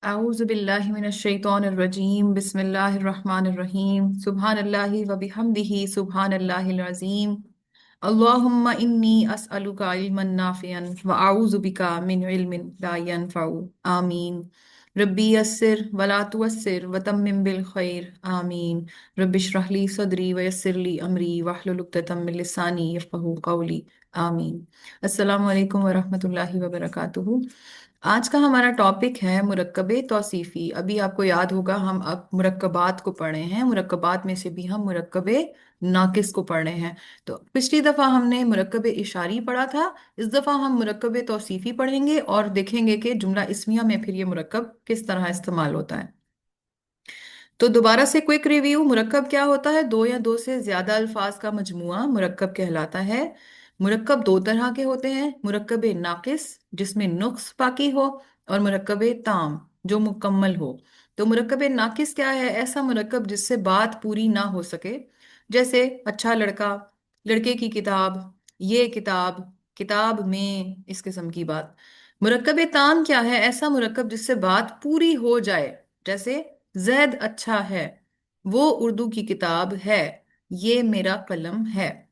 औज़ुबिल्लाहिमिनश्शैतानिर्रजीम बिस्मिल्लाहिर्रहमानिर्रहीम सुब्हानल्लाहि व बिहम्दिही सुब्हानल्लाहिल अज़ीम अल्लाहुम्मा इन्नी अस्अलुका इल्मन नाफ़िअन व अऊज़ु बिका मिन इल्मिन ला यनफ़उ आमीन। रब्बी यस्सिर वला तुअस्सिर व तम्मिम बिल खैर आमीन। रब्बि इश्रह ली सदरी व यस्सिर ली अमरी वहलुल उक़दतम मिन लिसानी यफ़क़हू क़ौली आमीन। अस्सलामु अलैकुम व रहमतुल्लाहि व बरकातुहू। आज का हमारा टॉपिक है मुरक्कबे तौसीफी। अभी आपको याद होगा हम अब मुरक्कबात को पढ़े हैं, मुरक्कबात में से भी हम मुरक्कबे नाकिस को पढ़े हैं। तो पिछली दफा हमने मुरक्कबे इशारी पढ़ा था, इस दफा हम मुरक्कबे तौसीफी पढ़ेंगे और देखेंगे कि जुमला इस्मिया में फिर ये मुरक्कब किस तरह इस्तेमाल होता है। तो दोबारा से क्विक रिव्यू, मुरक्कब क्या होता है? दो या दो से ज्यादा अल्फाज का मजमुआ मुरक्कब कहलाता है। मुरक्कब दो तरह के होते हैं, मुरक्कबे नाकिस जिसमें नुक्स बाकी हो, और मुरक्कबे ताम जो मुकम्मल हो। तो मुरक्कबे नाकिस क्या है? ऐसा मुरक्कब जिससे बात पूरी ना हो सके, जैसे अच्छा लड़का, लड़के की किताब, ये किताब, किताब में, इस किस्म की बात। मुरक्कबे ताम क्या है? ऐसा मुरक्कब जिससे बात पूरी हो जाए, जैसे जैद अच्छा है, वो उर्दू की किताब है, ये मेरा कलम है।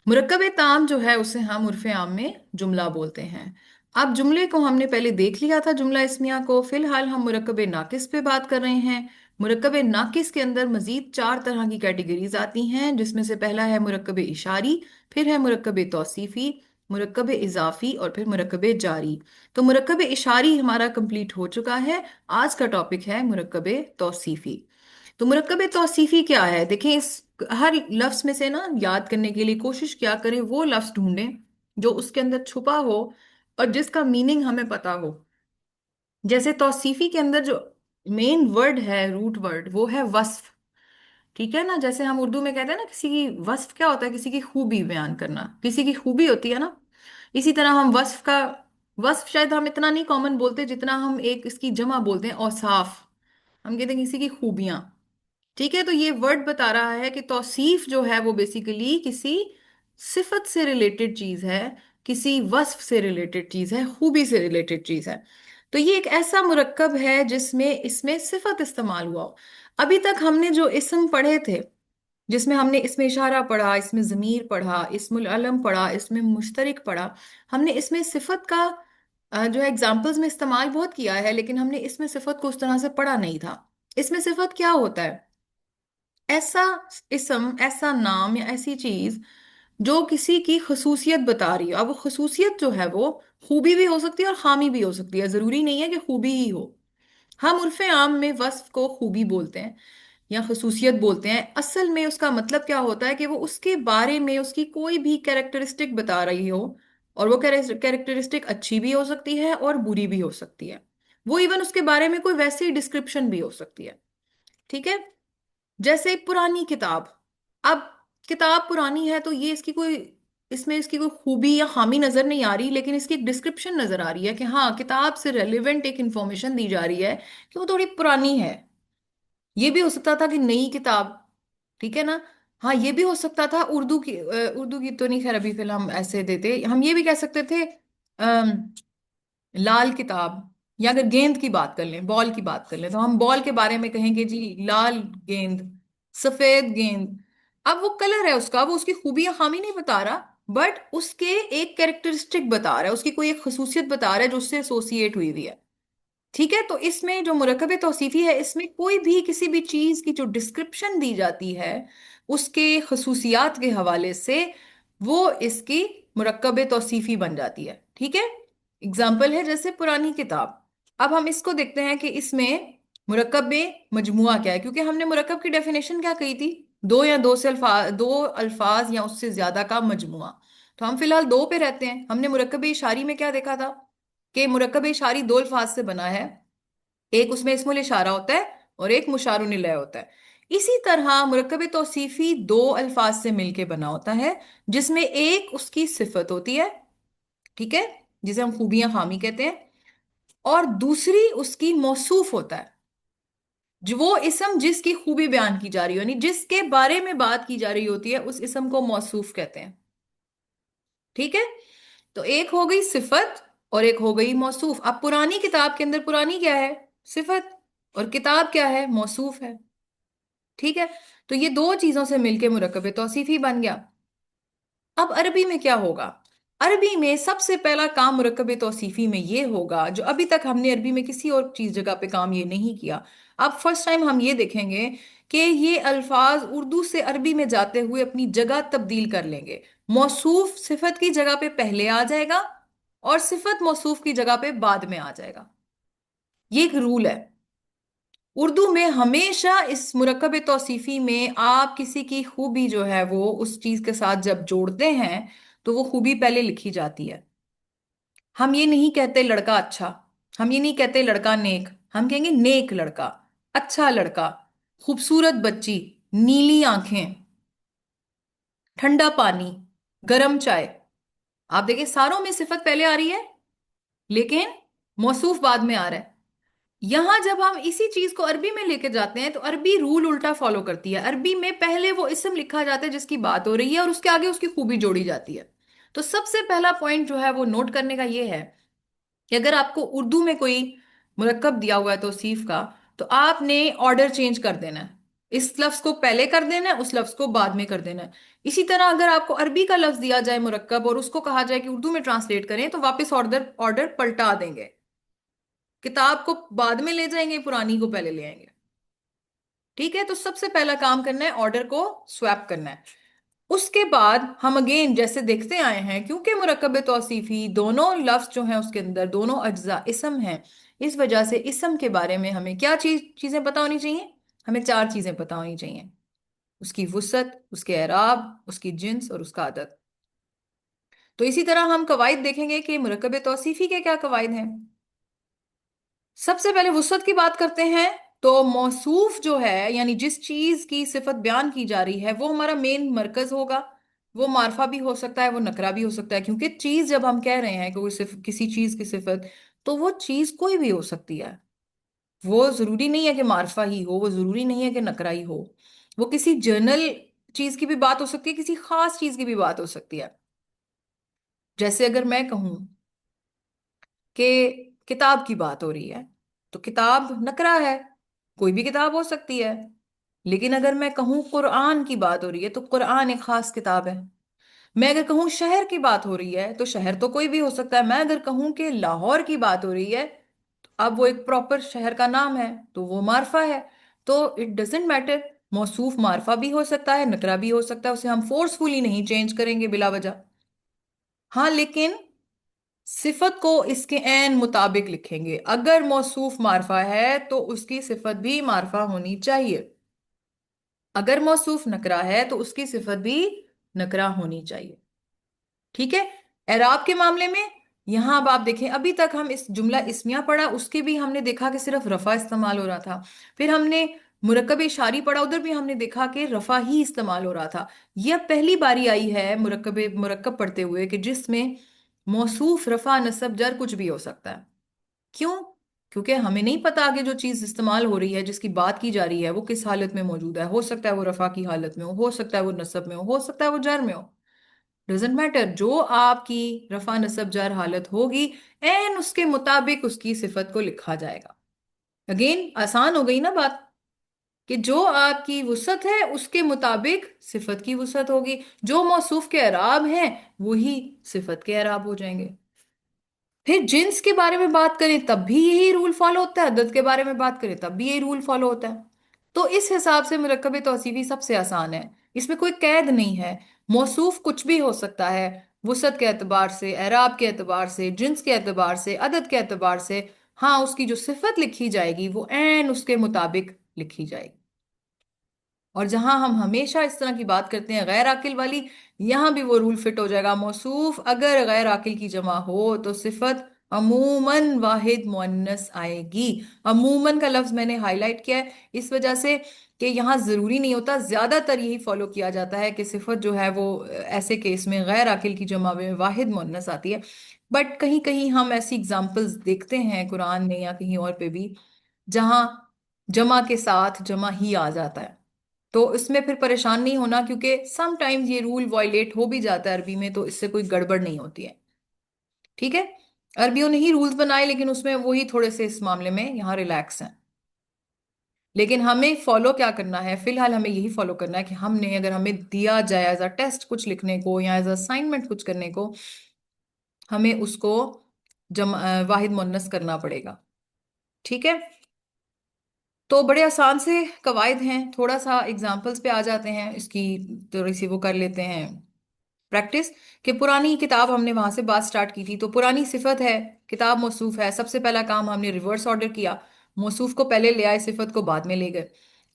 मुरक्कब ताम जो है उसे हम उर्फे आम में जुमला बोलते हैं। अब जुमले को हमने पहले देख लिया था, जुमला इस्मिया को। फिलहाल हम मुरक्कब नाकिस पे बात कर रहे हैं। मुरक्कब नाकिस के अंदर मजीद चार तरह की कैटेगरीज आती हैं, जिसमें से पहला है मुरक्कब इशारी, फिर है मुरक्कब तौसीफी, मुरक्कब इजाफी और फिर मुरक्कब जारी। तो मुरक्कब इशारी हमारा कंप्लीट हो चुका है। आज का टॉपिक है मुरक्कब तौसीफी। तो मुरक्कब तौसीफी क्या है? देखें, इस हर लफ्ज में से ना याद करने के लिए कोशिश क्या करें, वो लफ्ज ढूंढें जो उसके अंदर छुपा हो और जिसका मीनिंग हमें पता हो। जैसे तौसीफी के अंदर जो मेन वर्ड है, रूट वर्ड, वो है वस्फ। ठीक है ना? जैसे हम उर्दू में कहते हैं ना, किसी की वस्फ क्या होता है? किसी की खूबी बयान करना, किसी की खूबी होती है ना। इसी तरह हम वस्फ का, वस्फ शायद हम इतना नहीं कॉमन बोलते जितना हम एक इसकी जमा बोलते हैं औसाफ। हम कहते हैं किसी की खूबियां। ठीक है, तो ये वर्ड बता रहा है कि तौसीफ जो है वो बेसिकली किसी सिफत से रिलेटेड चीज है, किसी वस्फ से रिलेटेड चीज है, खूबी से रिलेटेड चीज है। तो ये एक ऐसा मुरक्कब है जिसमें इसमें सिफत इस्तेमाल हुआ हो। अभी तक हमने जो इस्म पढ़े थे, जिसमें हमने इसमें इशारा पढ़ा, इसमें ज़मीर पढ़ा, इसमुल अलम पढ़ा, इसमें मुश्तरिक पढ़ा, हमने इसमें सिफत का जो है एग्जाम्पल्स में इस्तेमाल बहुत किया है, लेकिन हमने इसमें सिफत को उस तरह से पढ़ा नहीं था। इसमें सिफत क्या होता है? ऐसा इस्म, ऐसा नाम या ऐसी चीज जो किसी की खसूसियत बता रही हो। अब वो खसूसियत जो है वो खूबी भी हो सकती है और खामी भी हो सकती है, जरूरी नहीं है कि खूबी ही हो। हम उर्फे आम में वस्फ को खूबी बोलते हैं या खसूसियत बोलते हैं। असल में उसका मतलब क्या होता है कि वो उसके बारे में उसकी कोई भी कैरेक्टरिस्टिक बता रही हो, और वो कैरेक्टरिस्टिक अच्छी भी हो सकती है और बुरी भी हो सकती है। वो इवन उसके बारे में कोई वैसी डिस्क्रिप्शन भी हो सकती है। ठीक है? जैसे पुरानी किताब। अब किताब पुरानी है तो ये इसकी कोई, इसमें इसकी कोई खूबी या खामी नजर नहीं आ रही, लेकिन इसकी एक डिस्क्रिप्शन नजर आ रही है कि हाँ, किताब से रेलिवेंट एक इंफॉर्मेशन दी जा रही है कि वो थोड़ी पुरानी है। ये भी हो सकता था कि नई किताब। ठीक है ना? हाँ, ये भी हो सकता था उर्दू की, उर्दू की तो नहीं, खैर अभी फिलहाल हम ऐसे देते, हम ये भी कह सकते थे लाल किताब। या अगर गेंद की बात कर लें, बॉल की बात कर लें, तो हम बॉल के बारे में कहेंगे जी लाल गेंद, सफेद गेंद। अब वो कलर है उसका, वो उसकी खूबियां खामी नहीं बता रहा, बट उसके एक कैरेक्टरिस्टिक बता रहा है, उसकी कोई एक खसूसियत बता रहा है जो उससे एसोसिएट हुई हुई है। ठीक है, तो इसमें जो मुरकब तौसीफी है, इसमें कोई भी किसी भी चीज की जो डिस्क्रिप्शन दी जाती है उसके खसूसियात के हवाले से, वो इसकी मुरकब तौसीफी बन जाती है। ठीक है? एग्जाम्पल है जैसे पुरानी किताब। अब हम इसको देखते हैं कि इसमें मुरकब में मजमुआ क्या है, क्योंकि हमने मुरकब की डेफिनेशन क्या कही थी? दो या दो से अल्फाज, दो अल्फाज या उससे ज्यादा का मजमुआ। तो हम फिलहाल दो पे रहते हैं। हमने मुरकब इशारी में क्या देखा था कि मुरक्कब इशारी दो अल्फाज से बना है, एक उसमें इस्मुल इशारा होता है और एक मुशारुन इलैह होता है। इसी तरह मुरक्कब तौसीफी दो अल्फाज से मिलके बना होता है, जिसमें एक उसकी सिफत होती है, ठीक है, जिसे हम खूबियां खामी कहते हैं, और दूसरी उसकी मौसूफ होता है, जो वो इसम जिसकी खूबी बयान की जा रही हो, यानी जिसके बारे में बात की जा रही होती है, उस इसम को मौसूफ कहते हैं। ठीक है? तो एक हो गई सिफत और एक हो गई मौसूफ। अब पुरानी किताब के अंदर पुरानी क्या है? सिफत। और किताब क्या है? मौसूफ है। ठीक है। तो ये दो चीजों से मिलके मुरक्कब तौसीफी बन गया। अब अरबी में क्या होगा? अरबी में सबसे पहला काम मुरक्कब तौसीफी में ये होगा, जो अभी तक हमने अरबी में किसी और चीज जगह पे काम ये नहीं किया। अब फर्स्ट टाइम हम ये देखेंगे कि ये अल्फाज उर्दू से अरबी में जाते हुए अपनी जगह तब्दील कर लेंगे। मौसूफ सिफत की जगह पे पहले आ जाएगा और सिफत मौसूफ की जगह पे बाद में आ जाएगा। ये एक रूल है उर्दू में। हमेशा इस मुरक्कब तौसीफी में आप किसी की खूबी जो है वो उस चीज के साथ जब जोड़ते हैं तो वो खूबी पहले लिखी जाती है। हम ये नहीं कहते लड़का अच्छा, हम ये नहीं कहते लड़का नेक, हम कहेंगे नेक लड़का, अच्छा लड़का, खूबसूरत बच्ची, नीली आंखें, ठंडा पानी, गरम चाय। आप देखिए सारों में सिफत पहले आ रही है लेकिन मौसूफ बाद में आ रहा है। यहां जब हम इसी चीज को अरबी में लेके जाते हैं तो अरबी रूल उल्टा फॉलो करती है। अरबी में पहले वो इस्म लिखा जाता है जिसकी बात हो रही है और उसके आगे उसकी खूबी जोड़ी जाती है। तो सबसे पहला पॉइंट जो है वो नोट करने का ये है कि अगर आपको उर्दू में कोई मुरक्कब दिया हुआ है तौसीफ का, तो आपने ऑर्डर चेंज कर देना है। इस लफ्ज को पहले कर देना है, उस लफ्ज को बाद में कर देना है। इसी तरह अगर आपको अरबी का लफ्ज दिया जाए मुरक्कब और उसको कहा जाए कि उर्दू में ट्रांसलेट करें, तो वापस ऑर्डर ऑर्डर पलटा देंगे। किताब को बाद में ले जाएंगे, पुरानी को पहले ले आएंगे। ठीक है। तो सबसे पहला काम करना है ऑर्डर को स्वैप करना है। उसके बाद हम अगेन जैसे देखते आए हैं, क्योंकि मुरक्कब तौसीफी दोनों लफ्ज जो हैं उसके अंदर दोनों अज्जा इस्म हैं, इस वजह से इस्म के बारे में हमें क्या चीजें पता होनी चाहिए? हमें चार चीजें पता होनी चाहिए। उसकी वुसअत, उसके एराब, उसकी जिन्स और उसका अदद। तो इसी तरह हम कवायद देखेंगे कि मुरक्कब तौसीफी के क्या कवायद हैं। सबसे पहले वुसअत की बात करते हैं। तो मौसूफ जो है यानी जिस चीज की सिफत बयान की जा रही है वो हमारा मेन मरकज होगा। वो मारफा भी हो सकता है, वो नकरा भी हो सकता है, क्योंकि चीज जब हम कह रहे हैं कि कोई सिर्फ किसी चीज की सिफत, तो वो चीज कोई भी हो सकती है। वो जरूरी नहीं है कि मारफा ही हो, वो जरूरी नहीं है कि नकरा ही हो। वो किसी जनरल चीज की भी बात हो सकती है, किसी खास चीज की भी बात हो सकती है। जैसे अगर मैं कहूं कि किताब की बात हो रही है, तो किताब नकरा है, कोई भी किताब हो सकती है। लेकिन अगर मैं कहूँ कुरान की बात हो रही है, तो कुरान एक खास किताब है। मैं अगर कहूँ शहर की बात हो रही है, तो शहर तो कोई भी हो सकता है। मैं अगर कहूँ कि लाहौर की बात हो रही है, तो अब वो एक प्रॉपर शहर का नाम है, तो वो मारफा है। तो इट डजेंट मैटर, मौसूफ मारफा भी हो सकता है, नकरा भी हो सकता है, उसे हम फोर्सफुली नहीं चेंज करेंगे बिला वजह। हाँ, लेकिन सिफत को इसके एन मुताबिक लिखेंगे। अगर मौसूफ मारफा है तो उसकी सिफत भी मारफा होनी चाहिए। अगर मौसूफ नकरा है तो उसकी सिफत भी नकरा होनी चाहिए। ठीक है। एराब के मामले में यहां अब आप देखें, अभी तक हम इस जुमला इस्मिया पढ़ा, उसके भी हमने देखा कि सिर्फ रफा इस्तेमाल हो रहा था। फिर हमने मुरक्कब इशारी पढ़ा, उधर भी हमने देखा कि रफा ही इस्तेमाल हो रहा था। यह पहली बारी आई है मुरक्कब पढ़ते हुए कि जिसमें मौसूफ रफा नसब जर कुछ भी हो सकता है। क्यों? क्योंकि हमें नहीं पता आगे जो चीज इस्तेमाल हो रही है, जिसकी बात की जा रही है, वो किस हालत में मौजूद है। हो सकता है वो रफा की हालत में हो सकता है वो नसब में हो सकता है वो जर में हो। डजेंट मैटर, जो आपकी रफा नसब जर हालत होगी एन उसके मुताबिक उसकी सिफत को लिखा जाएगा। अगेन आसान हो गई ना बात, कि जो आपकी वुसअत है उसके मुताबिक सिफत की वुसअत होगी। जो मौसूफ के एराब हैं वही सिफत के एराब हो जाएंगे। फिर जिन्स के बारे में बात करें तब भी यही रूल फॉलो होता है, अदद के बारे में बात करें तब भी यही रूल फॉलो होता है। तो इस हिसाब से मुरक्कब तौसीफी सबसे आसान है। इसमें कोई कैद नहीं है। मौसूफ कुछ भी हो सकता है, वुसअत के एतबार से, एराब के एतबार से, जिन्स के एतबार से, अदद के एतबार से। हाँ, उसकी जो सिफत लिखी जाएगी वो एन उसके मुताबिक लिखी जाएगी। और जहां हम हमेशा इस तरह की बात करते हैं गैर आकिल वाली, यहां भी वो रूल फिट हो जाएगा। मौसूफ अगर गैर आकिल की जमा हो तो सिफत अमूमन वाहिद मुअन्नस आएगी। अमूमन का लफ्ज मैंने हाईलाइट किया है इस वजह से कि यहाँ जरूरी नहीं होता, ज्यादातर यही फॉलो किया जाता है कि सिफत जो है वो ऐसे केस में गैर आकिल की जमा में वाहिद मुअन्नस आती है। बट कहीं कहीं हम ऐसी एग्जाम्पल्स देखते हैं कुरान में या कहीं और पे भी, जहां जमा के साथ जमा ही आ जाता है। तो इसमें फिर परेशान नहीं होना, क्योंकि समटाइम्स ये रूल वायलेट हो भी जाता है अरबी में, तो इससे कोई गड़बड़ नहीं होती है। ठीक है। अरबियों ने ही रूल्स बनाए, लेकिन उसमें वही थोड़े से इस मामले में यहाँ रिलैक्स हैं। लेकिन हमें फॉलो क्या करना है, फिलहाल हमें यही फॉलो करना है कि हमने, अगर हमें दिया जाए एज अ टेस्ट कुछ लिखने को या एज असाइनमेंट कुछ करने को, हमें उसको वाहिद मुअन्नस करना पड़ेगा। ठीक है। तो बड़े आसान से कवायद हैं, थोड़ा सा एग्जाम्पल्स पे आ जाते हैं इसकी, थोड़ी सी वो कर लेते हैं प्रैक्टिस। कि पुरानी किताब, हमने वहां से बात स्टार्ट की थी, तो पुरानी सिफत है, किताब मौसूफ है, सबसे पहला काम हमने रिवर्स ऑर्डर किया, मौसूफ को पहले ले आए, सिफत को बाद में ले गए।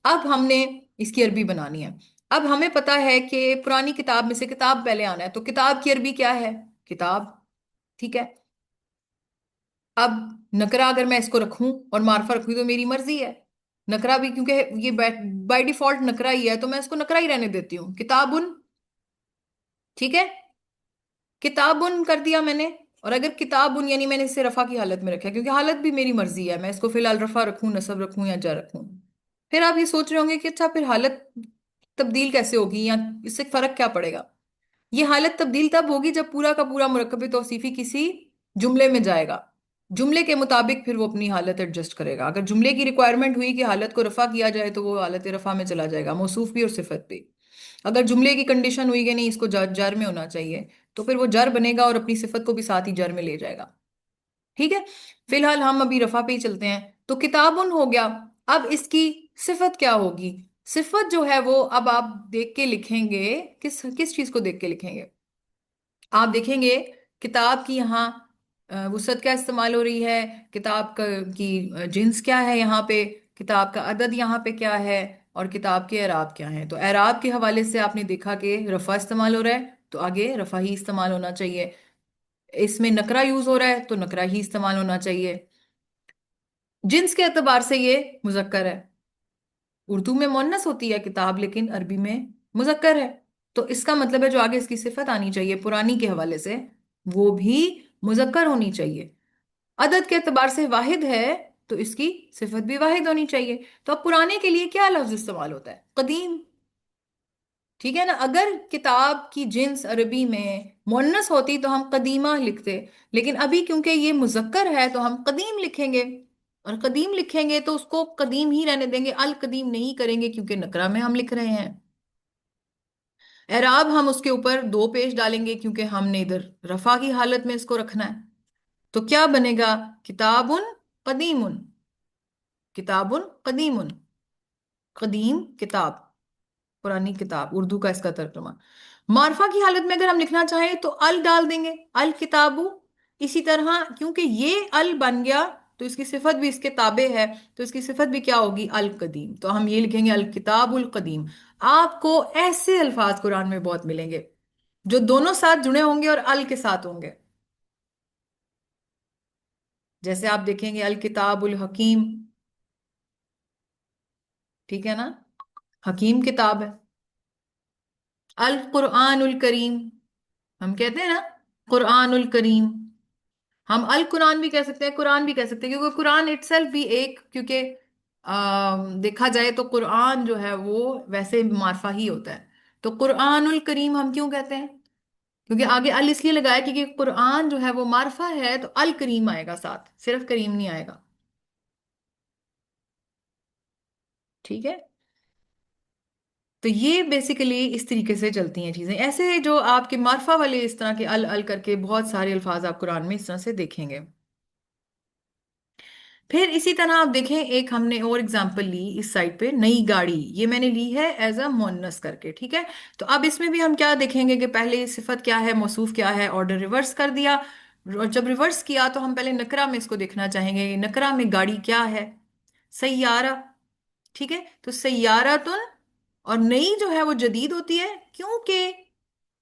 अब हमने इसकी अरबी बनानी है। अब हमें पता है कि पुरानी किताब में से किताब पहले आना है, तो किताब की अरबी क्या है? किताब। ठीक है। अब नकरा अगर मैं इसको रखूं और मार्फा रखूं तो मेरी मर्जी है। नकरा भी, क्योंकि ये बाय डिफॉल्ट नकरा ही है, तो मैं इसको नकरा ही रहने देती हूँ, किताबुन। ठीक है। किताबुन कर दिया मैंने। और अगर किताबुन यानी मैंने इसे रफा की हालत में रखा है, क्योंकि हालत भी मेरी मर्जी है, मैं इसको फिलहाल रफा रखूं, नसब रखूं या जर रखूं। फिर आप ये सोच रहे होंगे कि अच्छा, फिर हालत तब्दील कैसे होगी, या इससे फर्क क्या पड़ेगा? ये हालत तब्दील तब होगी जब पूरा का पूरा मुरक्कब तौसीफी किसी जुमले में जाएगा। जुमले के मुताबिक फिर वो अपनी हालत एडजस्ट करेगा। अगर जुमले की रिक्वायरमेंट हुई कि हालत को रफा किया जाए, तो वो हालत रफा में चला जाएगा, मौसूफ भी और सिफत भी। अगर जुमले की कंडीशन हुई कि नहीं, इसको जर में होना चाहिए, तो फिर वो जर बनेगा और अपनी सिफत को भी साथ ही जर में ले जाएगा। ठीक है। फिलहाल हम अभी रफा पे ही चलते हैं। तो किताबुन हो गया। अब इसकी सिफत क्या होगी? सिफत जो है वो अब आप देख के लिखेंगे। किस किस चीज को देख के लिखेंगे? आप देखेंगे किताब की यहाँ वुसअत क्या इस्तेमाल हो रही है, किताब की जिन्स क्या है यहाँ पे, किताब का अदद यहाँ पे क्या है, और किताब के एराब क्या है। तो एराब के हवाले से आपने देखा कि रफा इस्तेमाल हो रहा है, तो आगे रफा ही इस्तेमाल होना चाहिए। इसमें नकरा यूज हो रहा है, तो नकरा ही इस्तेमाल होना चाहिए। जिन्स के एतबार से ये मुजक्कर है। उर्दू में मुअन्नस होती है किताब, लेकिन अरबी में मुजक्कर है। तो इसका मतलब है जो आगे इसकी सिफत आनी चाहिए पुरानी के हवाले से, वो भी मुजक्कर होनी चाहिए। अदद के एतबार से वाहिद है, तो इसकी सिफत भी वाहिद होनी चाहिए। तो अब पुराने के लिए क्या लफ्ज इस्तेमाल होता है? कदीम। ठीक है ना। अगर किताब की जिन्स अरबी में मुअन्नस होती तो हम कदीमा लिखते, लेकिन अभी क्योंकि ये मुजक्कर है तो हम कदीम लिखेंगे। और कदीम लिखेंगे तो उसको कदीम ही रहने देंगे, अल कदीम नहीं करेंगे, क्योंकि नकरा में हम लिख रहे हैं। एराब हम उसके ऊपर दो पेश डालेंगे, क्योंकि हमने इधर रफा की हालत में इसको रखना है। तो क्या बनेगा? किताबुन कदीमुन। किताबुन कदीमुन। कदीम किताब, पुरानी किताब, उर्दू का इसका तर्जुमा। मारफा की हालत में अगर हम लिखना चाहें तो अल डाल देंगे, अल किताबु। इसी तरह क्योंकि ये अल बन गया, तो इसकी सिफत भी इसके ताबे है, तो इसकी सिफत भी क्या होगी? अल कदीम। तो हम ये लिखेंगे अल किताबुल कदीम। आपको ऐसे अल्फाज कुरान में बहुत मिलेंगे जो दोनों साथ जुड़े होंगे और अल के साथ होंगे। जैसे आप देखेंगे अल किताबुल हकीम। ठीक है ना। हकीम किताब है। अल कुरानुल करीम, हम कहते हैं ना कुरानुल करीम। हम अल कुरान भी कह सकते हैं, कुरान भी कह सकते हैं, क्योंकि कुरान इटसेल्फ भी एक, क्योंकि देखा जाए तो कुरान जो है वो वैसे मारफा ही होता है। तो कुरानुल करीम हम क्यों कहते हैं? क्योंकि आगे अल इसलिए लगाया क्योंकि कुरान जो है वो मारफा है, तो अल करीम आएगा साथ, सिर्फ करीम नहीं आएगा। ठीक है। तो ये बेसिकली इस तरीके से चलती हैं चीजें। ऐसे जो आपके मारफा वाले इस तरह के अल अल करके बहुत सारे अल्फाज आप कुरान में इस तरह से देखेंगे। फिर इसी तरह आप देखें, एक हमने और एग्जांपल ली इस साइड पे, नई गाड़ी, ये मैंने ली है एज अ मोनस करके। ठीक है। तो अब इसमें भी हम क्या देखेंगे कि पहले सिफत क्या है, मौसूफ क्या है, ऑर्डर रिवर्स कर दिया। और जब रिवर्स किया तो हम पहले नकरा में इसको देखना चाहेंगे, नकरा में गाड़ी क्या है? सैयारा। ठीक है। तो सैयारातुन, और नई जो है वो जदीद होती है, क्योंकि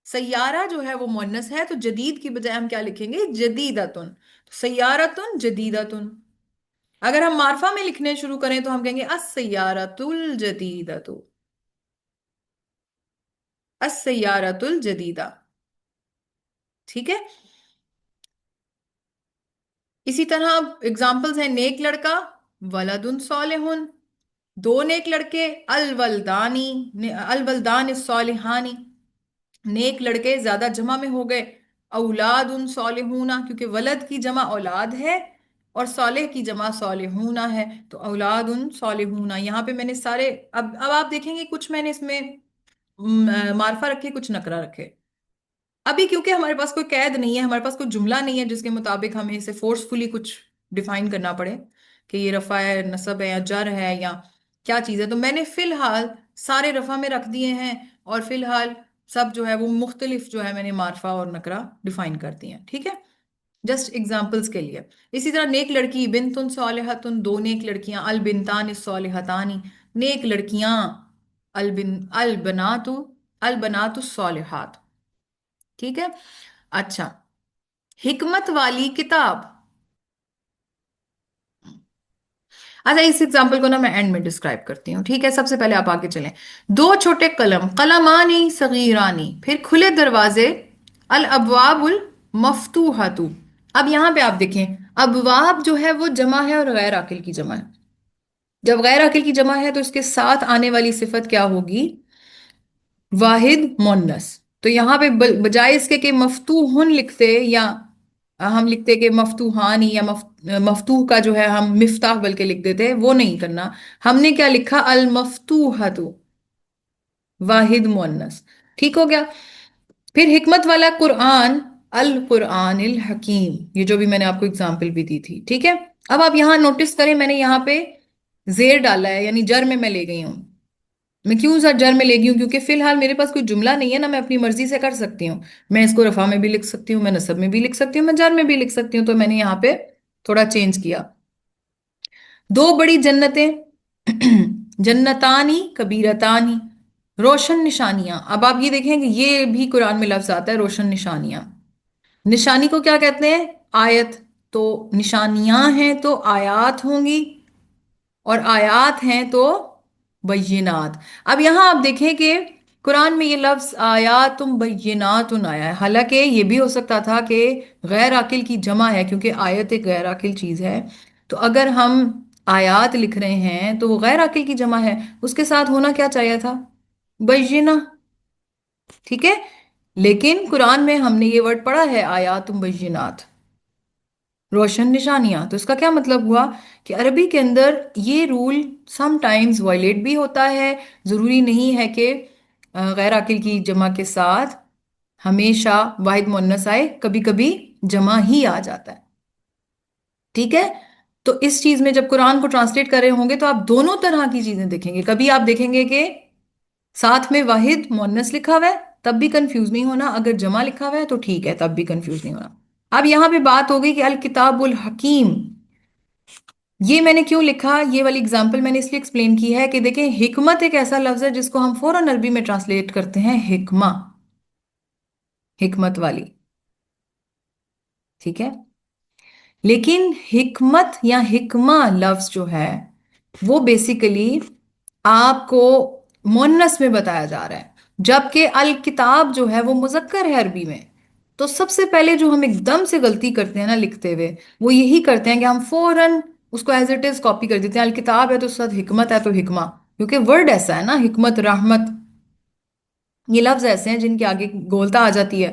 सैयारा जो है वो मुअन्नस है, तो जदीद की बजाय हम क्या लिखेंगे? जदीदातुन। तो सैयारातुन जदीदातुन। अगर हम मार्फा में लिखने शुरू करें तो हम कहेंगे अस्सैयारतुल जदीदतु। अस्सैयारतुल जदीदा। ठीक है। इसी तरह एग्जाम्पल्स हैं, नेक लड़का, वलदुन सालिहुन, दो नेक लड़के, अलवलदानी, अलवलदान सालिहानी। नेक लड़के ज्यादा जमा में हो गए, औलादुन सालिहूना, क्योंकि वलद की जमा औलाद है और सालेह की जमा सालिहूना है, तो औलादुन सालिहूना। यहाँ पे मैंने सारे, अब आप देखेंगे कुछ मैंने इसमें मार्फा रखे, कुछ नकरा रखे। अभी क्योंकि हमारे पास कोई कैद नहीं है, हमारे पास कोई जुमला नहीं है जिसके मुताबिक हमें इसे फोर्सफुली कुछ डिफाइन करना पड़े कि ये रफा है, नसब है, या जर है, या क्या चीज़ है, तो मैंने फिलहाल सारे रफा में रख दिए हैं, और फिलहाल सब जो है वो मुख्तलिफ जो है मैंने मार्फा और नकरा डिफाइन कर दिए हैं, ठीक है, जस्ट एग्जाम्पल्स के लिए। इसी तरह नेक लड़की, बिनतुन सालिहतुन, दो नेक लड़कियां, अल बिनतान सालिहतानी, नेक लड़कियां, अल बनातु, अल बनातु सालिहात, ठीक है। अच्छा, हिकमत वाली किताब। अच्छा, इस एग्जाम्पल को ना मैं एंड में डिस्क्राइब करती हूँ, ठीक है। सबसे पहले आप आगे चलें। दो छोटे कलम, कलमानी सगीरानी, फिर खुले दरवाजे, अल अबवाबुल मफ्तूहतु। अब यहां पे आप देखें, अबवाब जो है वो जमा है और गैर आकिल की जमा है। जब गैर आकिल की जमा है तो इसके साथ आने वाली सिफत क्या होगी? वाहिद मोन्नस। तो यहां पे बजाय इसके कि मफतूहुन लिखते, या हम लिखते कि मफतूहानी, या मफतूह का जो है हम मिफ्ताह बल्कि लिख देते, वो नहीं करना। हमने क्या लिखा? अल मफतूहतु, वाहिद मोन्नस, ठीक हो गया। फिर हिकमत वाला कुरान, अल कुरानिल हकीम, ये जो भी मैंने आपको एग्जाम्पल भी दी थी, ठीक है। अब आप यहां नोटिस करें, मैंने यहां पे जेर डाला है, यानी जर में मैं ले गई हूं। मैं क्यों सर जर में ले गई हूँ? क्योंकि फिलहाल मेरे पास कोई जुमला नहीं है ना, मैं अपनी मर्जी से कर सकती हूँ। मैं इसको रफा में भी लिख सकती हूँ, मैं नसब में भी लिख सकती हूँ, मैं जर में भी लिख सकती हूँ, तो मैंने यहाँ पे थोड़ा चेंज किया। दो बड़ी जन्नतें, जन्नतानी कबीरतानी, रोशन निशानियां। अब आप ये देखें कि ये भी कुरान में लफ्ज आता है, रोशन निशानियां। निशानी को क्या कहते हैं? आयत। तो निशानियां हैं तो आयात होंगी, और आयात हैं तो बय्यिनात। अब यहां आप देखें कि कुरान में ये लफ्ज आयातुम बय्यिनातुन आया है, हालांकि ये भी हो सकता था कि गैर आकिल की जमा है, क्योंकि आयत एक गैर आकिल चीज है। तो अगर हम आयात लिख रहे हैं तो वो गैर आकिल की जमा है, उसके साथ होना क्या चाहिए था? बय्यिना, ठीक है। लेकिन कुरान में हमने ये वर्ड पढ़ा है, आयातुम बय्यिनात, रोशन निशानियां। तो इसका क्या मतलब हुआ कि अरबी के अंदर ये रूल समटाइम्स वायलेट भी होता है। जरूरी नहीं है कि गैर आकिल की जमा के साथ हमेशा वाहिद मुन्नस आए, कभी कभी जमा ही आ जाता है, ठीक है। तो इस चीज में जब कुरान को ट्रांसलेट कर रहे होंगे तो आप दोनों तरह की चीजें देखेंगे। कभी आप देखेंगे कि साथ में वाहिद मुन्नस लिखा हुआ है, तब भी कंफ्यूज नहीं होना। अगर जमा लिखा हुआ है तो ठीक है, तब भी कंफ्यूज नहीं होना। अब यहां पे बात हो गई कि अल किताबुल हकीम, ये मैंने क्यों लिखा? ये वाली एग्जाम्पल मैंने इसलिए एक्सप्लेन की है कि देखें, हिकमत एक ऐसा लफ्ज है जिसको हम फौरन अरबी में ट्रांसलेट करते हैं हिकमा, हिकमत वाली, ठीक है। लेकिन हिकमत या हिकमा लफ्ज जो है वो बेसिकली आपको मुन्नस में बताया जा रहा है, जबकि अल किताब जो है वो मुजक्कर है अरबी में। तो सबसे पहले जो हम एकदम से गलती करते हैं ना लिखते हुए, वो यही करते हैं कि हम फौरन उसको एज इट इज कॉपी कर देते हैं। अल किताब है तो उसके साथ हिकमत है तो हिकमा, क्योंकि वर्ड ऐसा है ना, हिकमत, रहमत, ये लफ्ज ऐसे हैं जिनके आगे गोलता आ जाती है।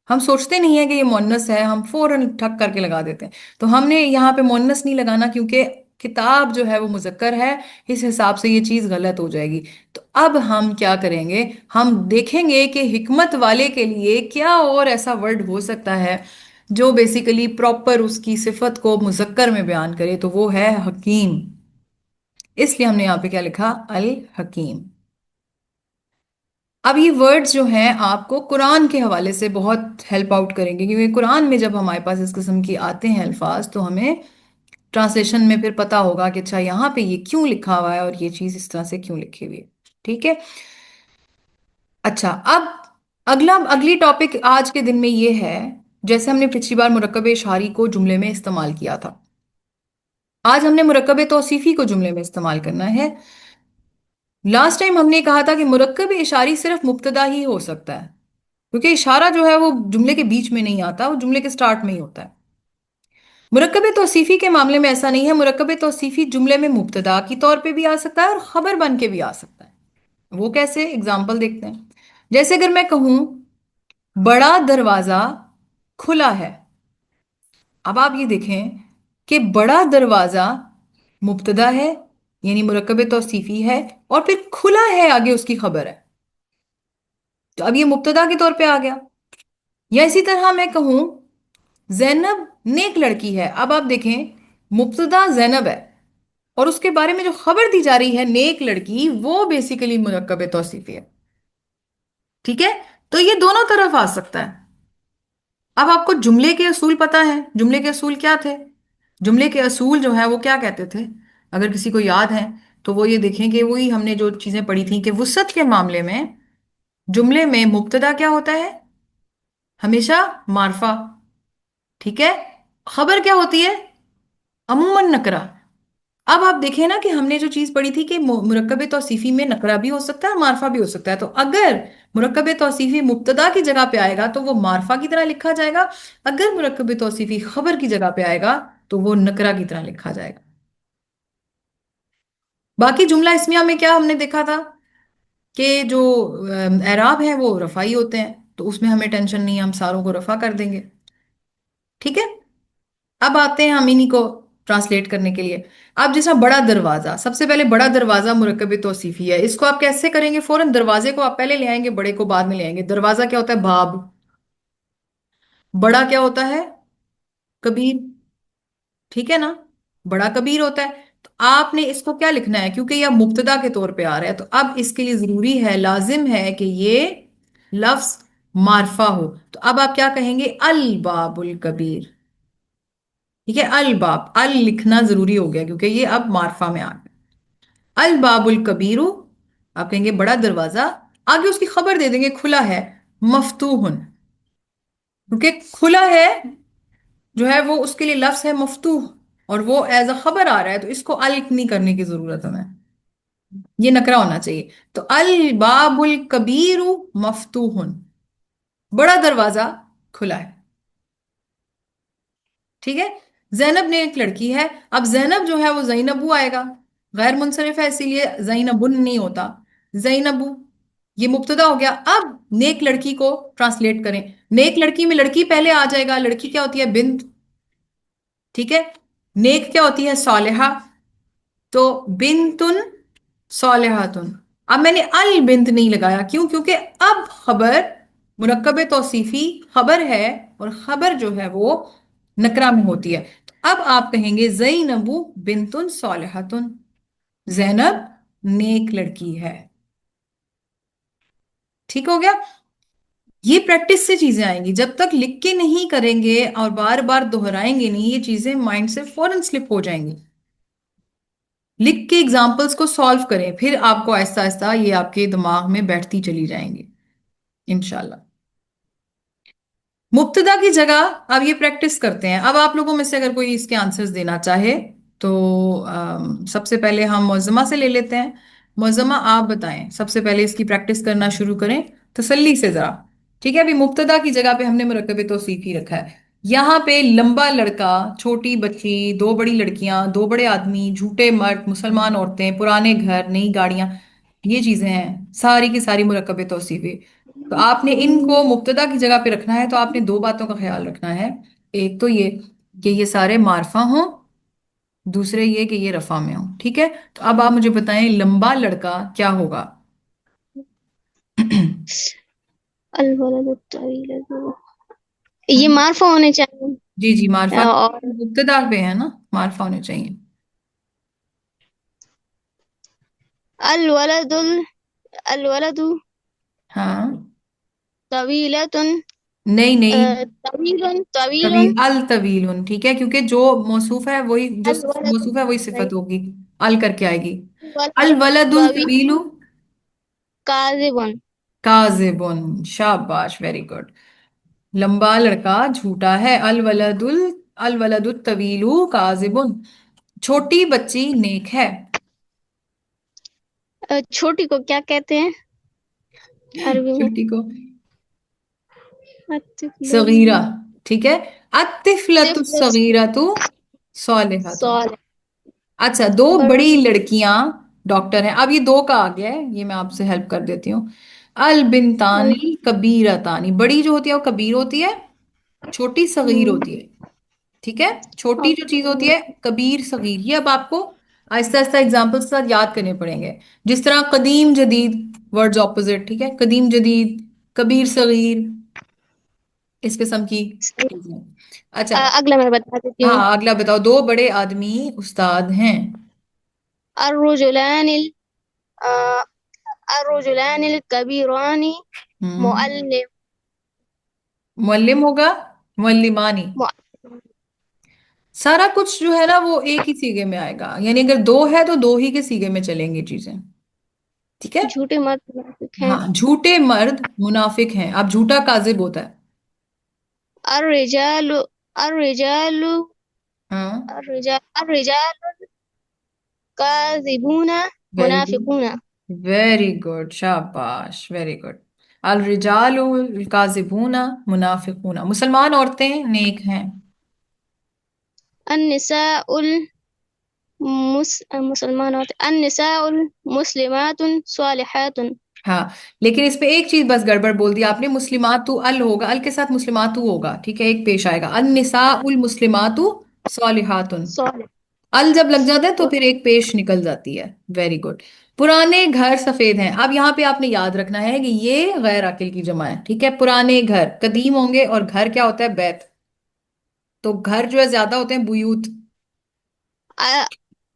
हम सोचते नहीं है कि ये मोन्नस है, हम फौरन ठक करके लगा देते हैं। तो हमने यहाँ पे मोन्नस नहीं लगाना, क्योंकि किताब जो है वो मुजक्कर है, इस हिसाब से ये चीज गलत हो जाएगी। तो अब हम क्या करेंगे? हम देखेंगे कि हिकमत वाले के लिए क्या और ऐसा वर्ड हो सकता है जो बेसिकली प्रॉपर उसकी सिफत को मुजक्कर में बयान करे, तो वो है हकीम। इसलिए हमने यहाँ पे क्या लिखा? अल हकीम। अब ये वर्ड्स जो हैं आपको कुरान के हवाले से बहुत हेल्प आउट करेंगे, क्योंकि कुरान में जब हमारे पास इस किस्म की आते हैं अल्फाज, तो हमें ट्रांसलेशन में फिर पता होगा कि अच्छा यहाँ पे ये क्यों लिखा हुआ है और ये चीज इस तरह से क्यों लिखी हुई है, ठीक है। अच्छा, अब अगली टॉपिक आज के दिन में ये है, जैसे हमने पिछली बार मुरक्कब इशारी को जुमले में इस्तेमाल किया था, आज हमने मुरक्कब तौसीफी को जुमले में इस्तेमाल करना है। लास्ट टाइम हमने कहा था कि मुरक्कब इशारी सिर्फ मुब्तदा ही हो सकता है, क्योंकि इशारा जो है वो जुमले के बीच में नहीं आता, वो जुमले के स्टार्ट में ही होता है। मुरक्कब तौसीफी के मामले में ऐसा नहीं है। मुरक्कब तौसीफी जुमले में मुब्तदा की तौर पे भी आ सकता है और खबर बन के भी आ सकता है। वो कैसे? एग्जाम्पल देखते हैं। जैसे अगर मैं कहूं बड़ा दरवाजा खुला है। अब आप ये देखें कि बड़ा दरवाजा मुब्तदा है, यानी मुरक्कब तौसीफी है, और फिर खुला है आगे उसकी खबर है। तो अब ये मुब्तदा के तौर पे आ गया। या इसी तरह मैं कहूं जैनब नेक लड़की है। अब आप देखें मुब्तदा जैनब है और उसके बारे में जो खबर दी जा रही है नेक लड़की, वो बेसिकली मुरक्कब तौसीफी है। ठीक है, तो ये दोनों तरफ आ सकता है। अब आपको जुमले के असूल पता है? जुमले के असूल क्या थे? जुमले के असूल जो है वो क्या कहते थे, अगर किसी को याद है तो वो ये देखें कि वही हमने जो चीजें पढ़ी थी कि वुसअत के मामले में जुमले में मुब्तदा क्या होता है? हमेशा मारफा। ठीक है, खबर क्या होती है? अमूमन नकरा। अब आप देखें ना कि हमने जो चीज पढ़ी थी कि मुरक्कब तौसीफी में नकरा भी हो सकता है, मारफा भी हो सकता है। तो अगर मुरक्कब तौसीफी मुब्तदा की जगह पे आएगा तो वो मारफा की तरह लिखा जाएगा। अगर मुरक्कब तौसीफी खबर की जगह पे आएगा तो वो नकरा की तरह लिखा जाएगा। बाकी जुमला इसमिया में क्या हमने देखा था कि जो एराब है वो रफाई होते हैं, तो उसमें हमें टेंशन नहीं है, हम सारों को रफा कर देंगे। ठीक है, अब आते हैं हम इन्हीं को ट्रांसलेट करने के लिए। अब जैसा बड़ा दरवाजा, सबसे पहले बड़ा दरवाजा मुरक्कब तौसीफी है, इसको आप कैसे करेंगे? फौरन दरवाजे को आप पहले ले आएंगे, बड़े को बाद में ले आएंगे। दरवाजा क्या होता है? बाब। बड़ा क्या होता है? कबीर। ठीक है ना, बड़ा कबीर होता है। तो आपने इसको क्या लिखना है, क्योंकि यह मुब्तदा के तौर पे आ रहा है तो अब इसके लिए जरूरी है, लाजिम है कि ये लफ्ज मारफा हो। तो अब आप क्या कहेंगे? अल बाबुल कबीर। ठीक है, अल बाब, अल लिखना जरूरी हो गया क्योंकि ये अब मारफा में आ गया। अल बाबुल कबीरू, आप कहेंगे बड़ा दरवाजा, आगे उसकी खबर दे देंगे खुला है, मफ्तूहन। क्योंकि खुला है जो है वो उसके लिए लफ्ज है मफ्तूह, और वो एज अ खबर आ रहा है, तो इसको अल नहीं करने की जरूरत हमें, ये नकरा होना चाहिए। तो अल बाबुल कबीरू मफ्तूहन, बड़ा दरवाजा खुला है। ठीक है, जैनब ने एक लड़की है। अब जैनब जो है वो जैनबू आएगा, गैर मुंसरिफ है इसीलिए जैनबुन नहीं होता, जैनबू। ये मुब्तदा हो गया। अब नेक लड़की को ट्रांसलेट करें। नेक लड़की में लड़की पहले आ जाएगा। लड़की क्या होती है? बिंत। ठीक है, नेक क्या होती है? सालिहा। तो बिंतुन सालिहातुन। अब मैंने अल बिंत नहीं लगाया, क्यों? क्योंकि अब खबर मुरक्कब तौसीफी खबर है, और खबर जो है वो नकरा में होती है। तो अब आप कहेंगे जैनबू बिंतुन सालिहातुन, जैनब नेक लड़की है। ठीक हो गया। ये प्रैक्टिस से चीजें आएंगी, जब तक लिख के नहीं करेंगे और बार बार दोहराएंगे नहीं, ये चीजें माइंड से फौरन स्लिप हो जाएंगी। लिख के एग्जाम्पल्स को सॉल्व करें, फिर आपको आहिस्ता आहिस्ता ये आपके दिमाग में बैठती चली जाएंगी इंशाल्लाह। मुब्तदा की जगह अब ये प्रैक्टिस करते हैं। अब आप लोगों में से अगर कोई इसके आंसर्स देना चाहे तो सबसे पहले हम मौजमा से ले लेते हैं। मौजमा आप बताएं, सबसे पहले इसकी प्रैक्टिस करना शुरू करें तसल्ली से जरा। ठीक है, अभी मुब्तदा की जगह पे हमने मुरक्कब तौसीफ ही रखा है। यहाँ पे लंबा लड़का, छोटी बच्ची, दो बड़ी लड़कियां, दो बड़े आदमी, झूठे मर्द, मुसलमान औरतें, पुराने घर, नई गाड़ियां, ये चीजें हैं सारी की सारी मुरक्कब तौसीफ। तो आपने इनको मुब्तदा की जगह पे रखना है, तो आपने दो बातों का ख्याल रखना है। एक तो ये कि ये सारे मारफा हों, दूसरे ये कि ये रफा में हो। ठीक है, तो अब आप मुझे बताएं लंबा लड़का क्या होगा? अल वलद तवील, ये मार्फा होने चाहिए। जी जी, मारफा और मुब्तदा पे है ना, मारफा होने चाहिए। अल वलदुल अल वलदु हाँ, तवीलतुन, नहीं नहीं, तवीलन तवीलन, तवील, अल तवील, ठीक है, क्योंकि जो मौसूफ है वही, जो अल वलदु मौसूफ है वही सिफत होगी, अल करके आएगी। अल वलदु वलदुल तवील तवीलु काजिबुन। काजिबुन, शाबाश, वेरी गुड। लंबा लड़का झूठा है। अल वलदुत तवीलु काजिबुन, छोटी बच्ची नेक है। छोटी को क्या कहते हैं अरबी में? छोटी को अतिफलु सगीरा। ठीक है, अतिफलतु तिफलत सगीरतु सालिहतु। सॉल। अच्छा, दो बड़ा बड़ी लड़कियां डॉक्टर हैं। अब ये दो का आ गया है, ये मैं आपसे हेल्प कर देती हूँ। अल अल बिनतानी कबीरतानी, बड़ी जो होती है वो कबीर होती है, छोटी सगीर हम्म, होती है। ठीक है, छोटी जो चीज होती ओके। है कबीर सगीर, ये अब आपको आहिस्ता आहिस्ता एग्जाम्पल्स के साथ याद करने पड़ेंगे। जिस तरह कदीम जदीद, वर्ड्स ऑपोजिट, ठीक है, कदीम जदीद, कबीर सगीर, इस किस्म की चीजें। अच्छा। अगला मैं बता देती हूँ। हाँ अगला बताओ, दो बड़े आदमी उस्ताद हैं। अर्रुजुलान अर्रुजुलान कबीरानी हम्म। मुअल्लिम। मुअल्लिम होगा, मुअल्लिमानी। सारा कुछ जो है ना वो एक ही सीगे में आएगा, यानी अगर दो है तो दो ही के सीगे में चलेंगी चीजें। ठीक है। झूठे मर्द मुनाफिक हैं। हाँ, झूठे मर्द मुनाफिक हैं। अब झूठा काजिब होता है। अर्रिजालु अर्रिजालु हाँ। अर्रिजालु काज़िबूना वेरी मुनाफिकूना। गुड, वेरी गुड, शाबाश, वेरी गुड। अल रिजालु काजिबूना मुनाफिकूना, मुसलमान औरतें नेक हैं। अन्निसाउल मुसलमान होते अन्निसाउल मुस्लिमातुन सालिहातुन। हाँ, लेकिन इस पे एक चीज बस गड़बड़ बोल दी आपने, मुस्लिमातु अल होगा, अल के साथ मुस्लिमातु होगा, ठीक है, एक पेश आएगा, अन निसाउल मुस्लिमातु सालिहातुन। सालिह। अल जब लग जाता है तो तो फिर एक पेश निकल जाती है। Very good. पुराने घर सफेद हैं। अब यहाँ पे आपने याद रखना है कि ये गैर अकिल की जमा है, ठीक है। पुराने घर कदीम होंगे, और घर क्या होता है, बैत। तो घर जो है ज्यादा होते हैं बुयूत।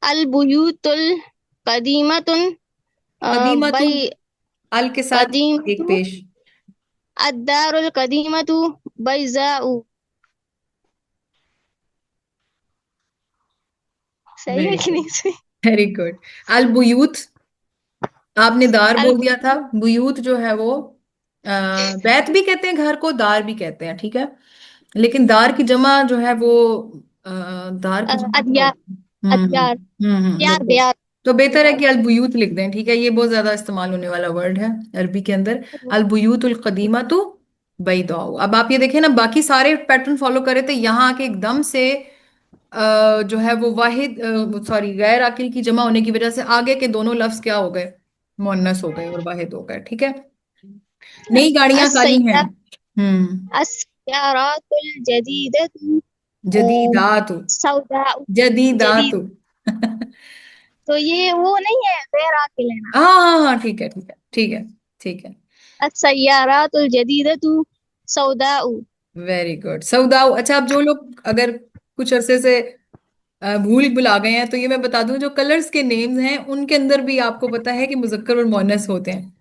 अल बुयूतुल कदीमतुन कदीमतु, बई अल के साथ एक कदीमतु पेश। अद्दारुल कदीमतु बैज़ाउ। सही है वेरी कि गुड, नहीं सही? Very good. अल बुयूत, आपने दार अल बोल दिया था। बुयूत जो है वो बैत भी कहते हैं घर को, दार भी कहते हैं, ठीक है। लेकिन दार की जमा जो है वो अ, दार की जमा क्या अदियार होती है? अदियार यार बिल्कुल। दियार तो बेहतर है दियार। कि अलबुयूत लिख दें, ठीक है, ये बहुत ज्यादा इस्तेमाल होने वाला वर्ड है अरबी के अंदर। अलबुयूत उल कदीमा तो बैदाउ। अब आप ये देखें ना, बाकी सारे पैटर्न फॉलो करे थे, यहाँ आके एकदम से जो है वो वाहिद, सॉरी, गैर आकिल की जमा होने की वजह से आगे के दोनों लफ्ज क्या हो गए, मुअन्नस हो गए और वाहिद हो गए, ठीक है। नई गाड़ियां काली हैं। अस्सय्या हम्म। अस्यारातुल जदीदतु जदीदातु, सौदाउ जदीदातु। जदीद। तो ये वो नहीं है, गैर आकिल है ना। हाँ हाँ हाँ, ठीक है, ठीक है, ठीक है, ठीक है। अस्सय्यारातुल जदीदतु सौदाउ। वेरी गुड, सऊदाऊ। अच्छा, अब जो लोग अगर कुछ अरसे से भूल भुला गए हैं, तो ये मैं बता दूं, जो कलर्स के नेम्स हैं उनके अंदर भी आपको पता है कि मुजक्कर और मुअन्नस होते हैं।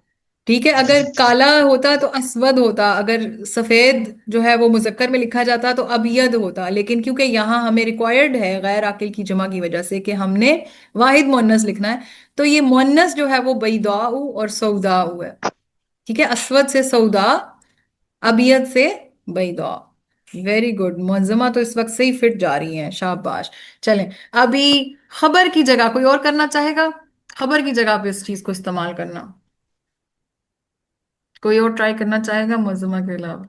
ठीक है, अगर काला होता तो अस्वद होता, अगर सफेद जो है वो मुजक्कर में लिखा जाता तो अबियद होता, लेकिन क्योंकि यहाँ हमें रिक्वायर्ड है गैर आकिल की जमा की वजह से कि हमने वाहिद मुअन्नस लिखना है, तो ये मुअन्नस जो है वो बैदाऊ और सऊदाऊ है। ठीक है, अस्वद से सऊदा, अबियत से बैदा। वेरी गुड, मुअज्जमा तो इस वक्त सही फिट जा रही हैं, शाबाश। चलें, अभी खबर की जगह कोई और करना चाहेगा, खबर की जगह पे इस चीज को इस्तेमाल करना, कोई और ट्राई करना चाहेगा मुअज्जमा के अलावा?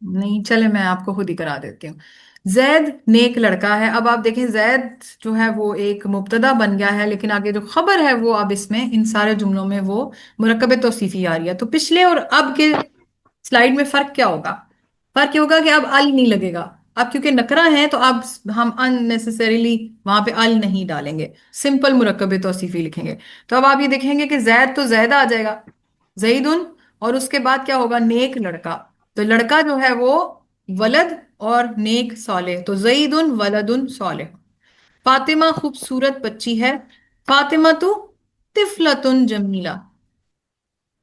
नहीं, चले मैं आपको खुद ही करा देती हूँ। जैद नेक लड़का है। अब आप देखें, जैद जो है वो एक मुब्तदा बन गया है, लेकिन आगे जो खबर है वो अब इसमें इन सारे जुमलों में वो मुरक्कब तौसीफी आ रही है। तो पिछले और अब के स्लाइड में फर्क क्या होगा? फर्क ये होगा कि अब अल नहीं लगेगा। अब क्योंकि नकरा है तो अब हम अननेसेसरीली वहां पे अल नहीं डालेंगे, सिंपल मुरक्कब तौसीफी लिखेंगे। तो अब आप ये देखेंगे कि जैद तो जैदा आ जाएगा, जईदुन, और उसके बाद क्या होगा, नेक लड़का। तो लड़का जो है वो वलद, और नेक सालेह, तो जईदुन वलदुन सालेह। फातिमा खूबसूरत बच्ची है, फातिमा तो तिफलतुन जमीला।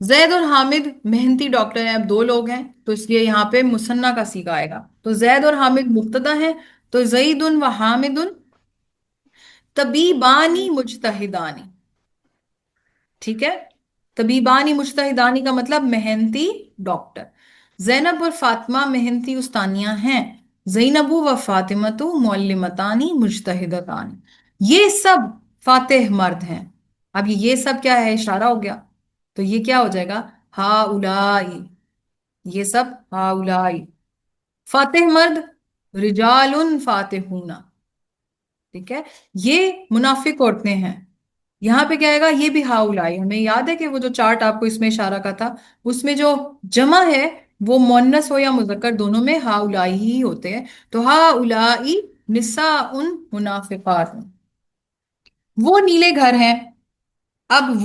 जैद और हामिद मेहनती डॉक्टर हैं। अब दो लोग हैं तो इसलिए यहाँ पे मुसन्ना का सीगा आएगा। तो जैद और हामिद मुब्तदा हैं, तो जईदुन व हामिदुन तबीबानी मुजतहिदानी। ठीक है, तबीबानी मुजतहिदानी का मतलब मेहनती डॉक्टर। जैनब और फातिमा मेहनती उस्तानियां हैं, जैनबू व फातिमतु मुअल्लिमतानी मुजतहिदतानी। ये सब फातिह मर्द हैं। अब ये सब क्या है, इशारा हो गया। तो ये क्या हो जाएगा, हा उलाई, ये सब हा उलाई। फातिह मर्द, रिजालुन फातिहूना। ठीक है, ये मुनाफिक औरतें हैं, यहाँ पे क्या आएगा, ये भी हाउलाई। हमें याद है कि वो जो चार्ट आपको इसमें इशारा का था, उसमें जो जमा है वो मोन्नस हो या मुजक्कर दोनों में हाउलाई ही होते हैं। तो हाउलाई निसा उन मुनाफिकात, वो नीले घर हैं। अब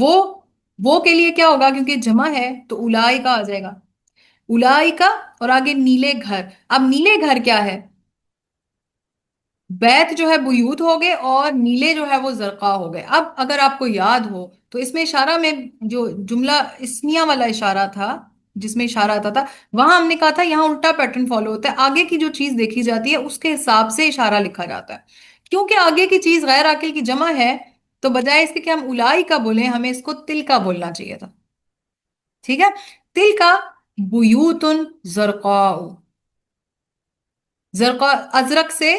वो के लिए क्या होगा, क्योंकि जमा है तो उलाई का आ जाएगा, उलाई का। और आगे नीले घर, अब नीले घर क्या है, बैत जो है बुयूत हो गए और नीले जो है वो जरका हो गए। अब अगर आपको याद हो तो इसमें इशारा में जो जुमला इस्मिया वाला इशारा था, जिसमें इशारा आता था, वहां हमने कहा था यहाँ उल्टा पैटर्न फॉलो होता है, आगे की जो चीज देखी जाती है उसके हिसाब से इशारा लिखा जाता है। क्योंकि आगे की चीज गैर आकिल की जमा है, तो बजाय इसके कि हम उलाई का बोले, हमें इसको तिल का बोलना चाहिए था। ठीक है, तिल का बुयूतुन जरकाउ, जरका अजरक से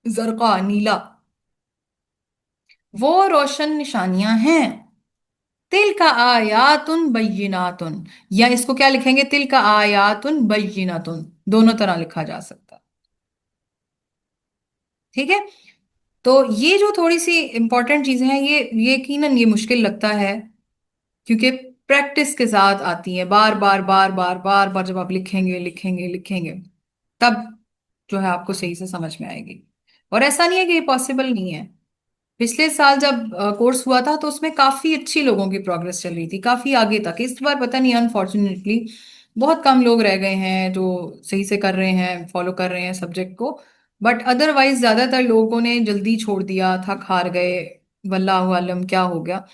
जरका नीला, वो रोशन निशानियां हैं। तिल का आयातुन बय्यिनातुन, या इसको क्या लिखेंगे, तिल का आयातुन बय्यिनातुन, दोनों तरह लिखा जा सकता है। ठीक है, तो ये जो थोड़ी सी इंपॉर्टेंट चीजें हैं, ये यकीनन ये मुश्किल लगता है, क्योंकि प्रैक्टिस के साथ आती है, बार बार बार बार बार बार जब आप लिखेंगे लिखेंगे लिखेंगे, तब जो है आपको सही से समझ में आएगी। और ऐसा नहीं है कि ये पॉसिबल नहीं है। पिछले साल जब कोर्स हुआ था तो उसमें काफी अच्छी लोगों की प्रोग्रेस चल रही थी, काफी आगे तक। इस बार पता नहीं, अनफॉर्चुनेटली बहुत कम लोग रह गए हैं जो सही से कर रहे हैं, फॉलो कर रहे हैं सब्जेक्ट को। बट अदरवाइज ज्यादातर लोगों ने जल्दी छोड़ दिया, थक हार गए, वल्लाहु आलम क्या हो गया।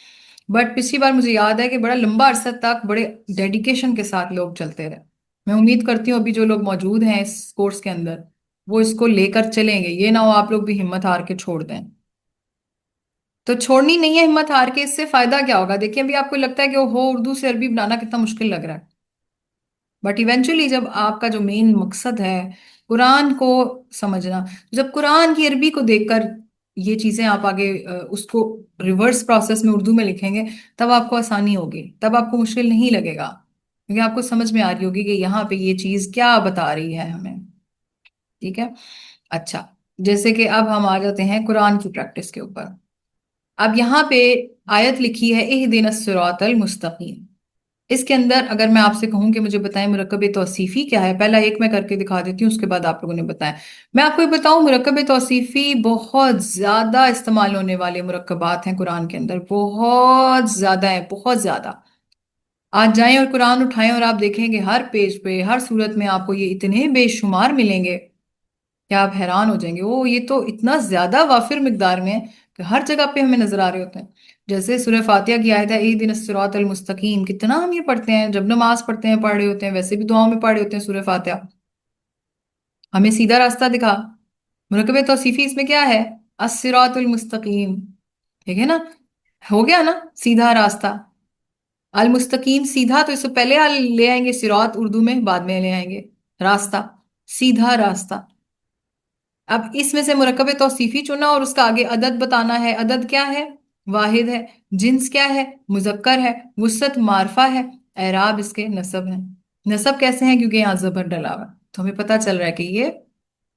बट पिछली बार मुझे याद है कि बड़ा लंबा अरसा तक बड़े डेडिकेशन के साथ लोग चलते रहे। मैं उम्मीद करती हूँ अभी जो लोग मौजूद हैं इस कोर्स के अंदर, वो इसको लेकर चलेंगे, ये ना हो आप लोग भी हिम्मत हार के छोड़ दें। तो छोड़नी नहीं है हिम्मत हार के, इससे फायदा क्या होगा। देखिए अभी आपको लगता है कि ओहो उर्दू से अरबी बनाना कितना मुश्किल लग रहा है, बट इवेंचुअली जब आपका जो मेन मकसद है कुरान को समझना, जब कुरान की अरबी को देखकर ये चीजें आप आगे उसको रिवर्स प्रोसेस में उर्दू में लिखेंगे, तब आपको आसानी होगी, तब आपको मुश्किल नहीं लगेगा, क्योंकि आपको समझ में आ रही होगी कि यहाँ पे ये चीज क्या बता रही है हमें। ठीक है, अच्छा, जैसे कि अब हम आ जाते हैं कुरान की प्रैक्टिस के ऊपर। अब यहाँ पे आयत लिखी है इहदिन सिरातल मुस्तकीम। इसके अंदर अगर मैं आपसे कहूं कि मुझे बताएं मुरक्कब तौसीफी क्या है, पहला एक मैं करके दिखा देती हूँ, उसके बाद आप लोगों ने बताया। मैं आपको ये बताऊं, मुरक्कब तौसीफी बहुत ज्यादा इस्तेमाल होने वाले मुरक्कबात हैं कुरान के अंदर, बहुत ज्यादा है, बहुत ज्यादा। आज जाएं और कुरान उठाएं और आप देखेंगे हर पेज पे, हर सूरत में आपको ये इतने बेशुमार मिलेंगे कि आप हैरान हो जाएंगे। ओ ये तो इतना ज्यादा वाफिर मिकदार में है कि हर जगह पे हमें नजर आ रहे होते हैं। जैसे सूरह फातिहा की आयत है इहदिन सिरातल मुस्तकीम, कितना हम ये पढ़ते हैं, जब नमाज पढ़ते हैं पढ़ रहे होते हैं, वैसे भी दुआओं में पढ़ रहे होते हैं सूरह फातिहा, हमें सीधा रास्ता दिखा। मुरकब तौसीफी इसमें क्या है, अस्सिरातुल मुस्तकीम। ठीक है ना, हो गया ना सीधा रास्ता। अल मुस्तकीम सीधा, तो इससे पहले अल ले आएंगे, सिरात उर्दू में बाद में ले आएंगे, रास्ता, सीधा रास्ता। अब इसमें से मुरकब तौसीफी चुना और उसका आगे अदद बताना है। अदद क्या है, वाहिद है। जिन्स क्या है, मुजक्कर है। वुसत मारफा है। एराब इसके नसब है। नसब कैसे हैं, क्योंकि यहाँ जबर डला हुआ है, तो हमें पता चल रहा है कि ये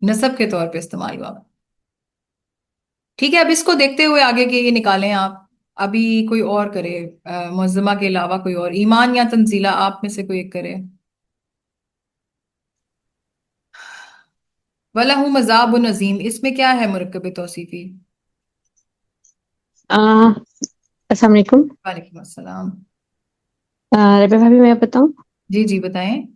नसब के तौर पे इस्तेमाल हुआ है। ठीक है, अब इसको देखते हुए आगे के ये निकालें आप। अभी कोई और करे, मुअज्जमा के अलावा कोई और, ईमान या तंजीला, आप में से कोई एक करे। वलहु मज़ाब नजीम, इसमें क्या है मुरकब तौसीफी। आ, अस्सलाम वालेकुम। वालेकुम अस्सलाम। रबीया भाभी, मैं बताऊं? जी जी बताएं।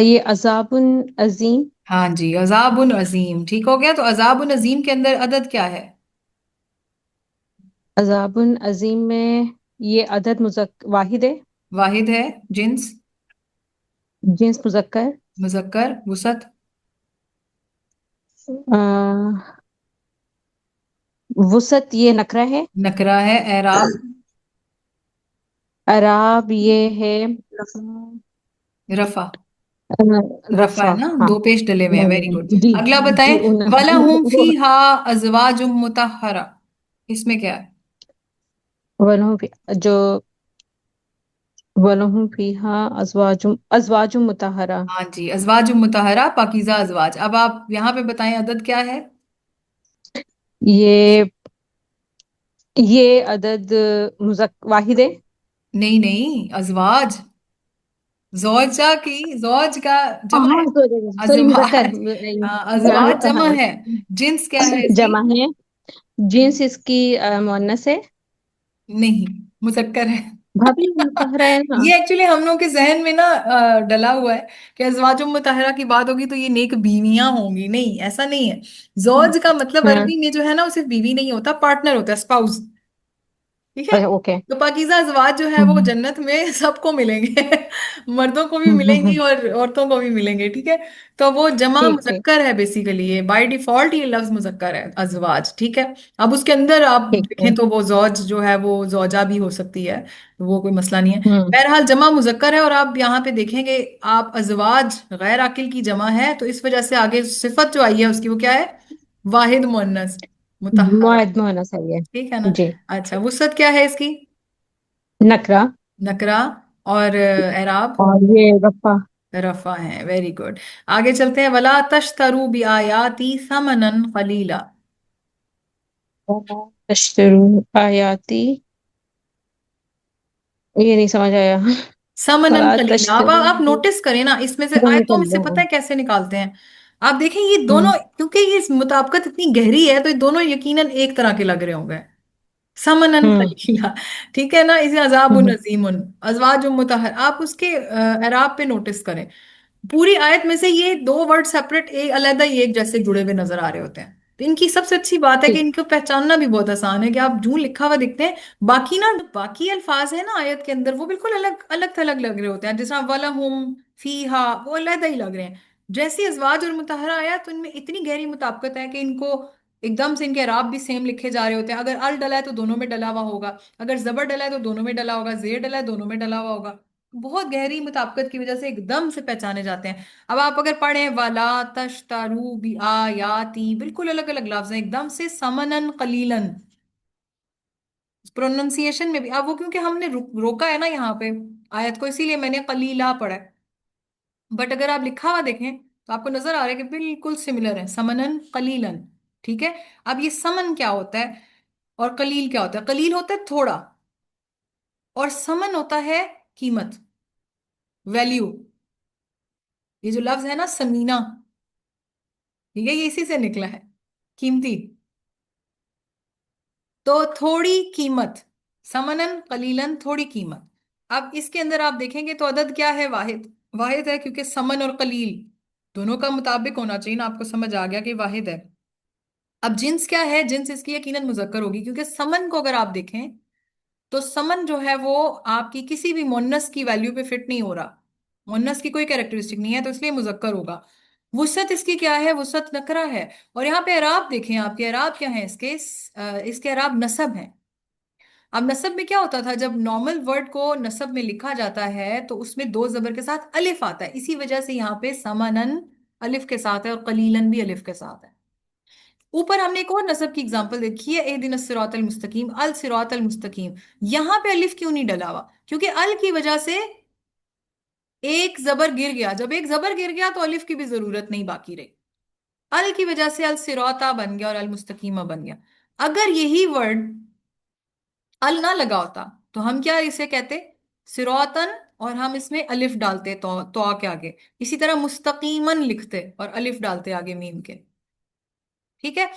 ये अजाबुन अजीम। हाँ जी, अजाबुन अजीम, ठीक हो गया। तो अजाबुन अजीम के अंदर अदद क्या है, अजाबुन अजीम में ये अदद वाहिद है। वाहिद है। जिन्स, जिन्स मुजक्कर। मुजक्कर। वसत, आ, वुसत ये नकरा है। नकरा है। एराब, अराब ये है रफा, रफा है रफा। ना, हाँ। दो पेश डले हुए हैं, वेरी गुड। जी अगला बताएं, जी वलहुम फीहा अजवाजुम मुतहहरा, इसमें क्या है। वलहुम जो वलहुम फीहा अजवाजुम मुतहरा। हाँ जी, अजवाजुम मुतहहरा, पाकीज़ा अजवाज। अब आप यहाँ पे बताएं अदद क्या है। ये ये अदद मुजक वाहिद है। नहीं नहीं, अजवाज, जौजा की, जौज का जमा हाँ है। सॉरी सॉरी, मुजक्कर। अजवाज। हाँ, अजवाज हाँ जमा है। जिन्स क्या है इसकी? जमा है। जींस इसकी मुअन्नस है। नहीं, मुजक्कर है। भाभी मुतहरा है ना। ये एक्चुअली हम लोग के जहन में ना डला हुआ है कि अजवाजुम मुतहरा की बात होगी तो ये नेक बीवियां होंगी। नहीं, ऐसा नहीं है। जौज का मतलब हाँ। अरबी में जो है ना, वो सिर्फ बीवी नहीं होता, पार्टनर होता है, स्पाउस। ठीक है। अच्छा ओके। तो पाकीज़ा अज़वाज जो है वो हम्म। जन्नत में सबको मिलेंगे। मर्दों को भी मिलेंगी और औरतों को भी मिलेंगे। ठीक है। तो वो जमा ठीक ठीक। मुजक्कर है बेसिकली, ये बाय डिफॉल्ट ये लफ्ज मुजक्कर है, अज़वाज। ठीक है। अब उसके अंदर आप ठीक है। देखें तो वो जौज जो है वो जौजा भी हो सकती है, तो वो कोई मसला नहीं है। हम्म। बहरहाल जमा मुजक्कर है, और आप यहाँ पे देखेंगे, आप अज़वाज गैर आकिल की जमा है, तो इस वजह से आगे सिफत जो आई है उसकी, वो क्या है? वाहिद मुअन्नस मुतहर। मुअद होना चाहिए। ठीक है ना? जी। अच्छा, वुसअत क्या है इसकी? नकरा। नकरा। और एराब? और ये रफा। रफा है। Very good. आगे चलते हैं। वला तश्तरू बी आयाती समनन कलीला। तशतरू आयाती। ये नहीं समझ आया। समनन फला कलीला। अब तशतरू। आप नोटिस करें ना, इसमें से रंग आयतों कर में से लो। पता है कैसे निकालते हैं? आप देखें ये दोनों, हम्म। क्योंकि ये मुताबिकत इतनी गहरी है, तो ये दोनों यकीनन एक तरह के लग रहे होंगे। समनन हम्म। कलीला। ठीक है ना? इसे अजाबुन हम्म। नजीमुन, अजवाजुम मुतहर। आप उसके एराब पे नोटिस करें। पूरी आयत में से ये दो वर्ड सेपरेट, एक अलग ही एक जैसे जुड़े हुए नजर आ रहे होते हैं। तो इनकी सबसे अच्छी बात है कि ठीक। इनको पहचानना भी बहुत आसान है, कि आप जूं लिखा हुआ दिखते हैं। बाकी ना, बाकी अल्फाज है ना आयत के अंदर, वो बिल्कुल अलग अलग थलग लग रहे होते हैं, जैसा वला हुम फीहा, वो अलग ही लग रहे हैं। जैसे अजवाज और मुतहरा आया, तो इनमें इतनी गहरी मुताबिकत है कि इनको एकदम से इनके राब भी सेम लिखे जा रहे होते हैं। अगर अल डला है तो दोनों में डला हुआ होगा, अगर जबर डला है तो दोनों में डला होगा, जेर डला है दोनों में डला हुआ होगा। बहुत गहरी मुताबिकत की वजह से एकदम से पहचाने जाते हैं। अब आप अगर पढ़ें, वाला तश्तरू बी आयाती, बिल्कुल अलग अलग लफ्ज हैं एकदम से, समनन कलीलन। प्रोनाउंसिएशन में भी अब वो, क्योंकि हमने रोका है ना यहाँ पे आयत को, इसीलिए मैंने कलीला पढ़ा है। बट अगर आप लिखा हुआ देखें तो आपको नजर आ रहा है कि बिल्कुल सिमिलर है, समनन कलीलन। ठीक है। अब ये समन क्या होता है और कलील क्या होता है? कलील होता है थोड़ा, और समन होता है कीमत, वैल्यू। ये जो लफ्ज है ना, समीना, ठीक है, ये इसी से निकला है, कीमती। तो थोड़ी कीमत, समनन कलीलन, थोड़ी कीमत। अब इसके अंदर आप देखेंगे तो अदद क्या है? वाहिद। वाहिद है, क्योंकि समन और कलील दोनों का मुताबिक होना चाहिए ना। आपको समझ आ गया कि वाहिद है। अब जिन्स क्या है? जिन्स इसकी यकीनन मुजक्कर होगी, क्योंकि समन को अगर आप देखें तो समन जो है वो आपकी किसी भी मुन्नस की वैल्यू पे फिट नहीं हो रहा। मुन्नस की कोई कैरेक्टरिस्टिक नहीं है, तो इसलिए मुजक्कर होगा। वुसत इसकी क्या है? वुसत नकरा है। और यहाँ पे अराब देखें, आपके अराब क्या है इसके? इसके अराब नसब है। अब नसब में क्या होता था? जब नॉर्मल वर्ड को नसब में लिखा जाता है तो उसमें दो जबर के साथ अलिफ आता है, इसी वजह से यहाँ पे समनन अलिफ के साथ है और कलीलन भी अलिफ के साथ है। ऊपर हमने एक और नसब की एग्जांपल देखी है, ए दिन सिरातल मुस्तकीम, अल सिरातल मुस्तकीम। यहां पे अलिफ क्यों नहीं डला हुआ? क्योंकि अल की वजह से एक जबर गिर गया। जब एक जबर गिर गया तो अलिफ की भी जरूरत नहीं बाकी रही। अल की वजह से अल सिराता बन गया और अल मुस्तकीमा बन गया। अगर यही वर्ड अल ना लगा होता तो हम क्या इसे कहते? सिरातन, और हम इसमें अलिफ डालते तो के आगे। इसी तरह मुस्तकीमन लिखते और अलिफ डालते आगे मीम के। ठीक है।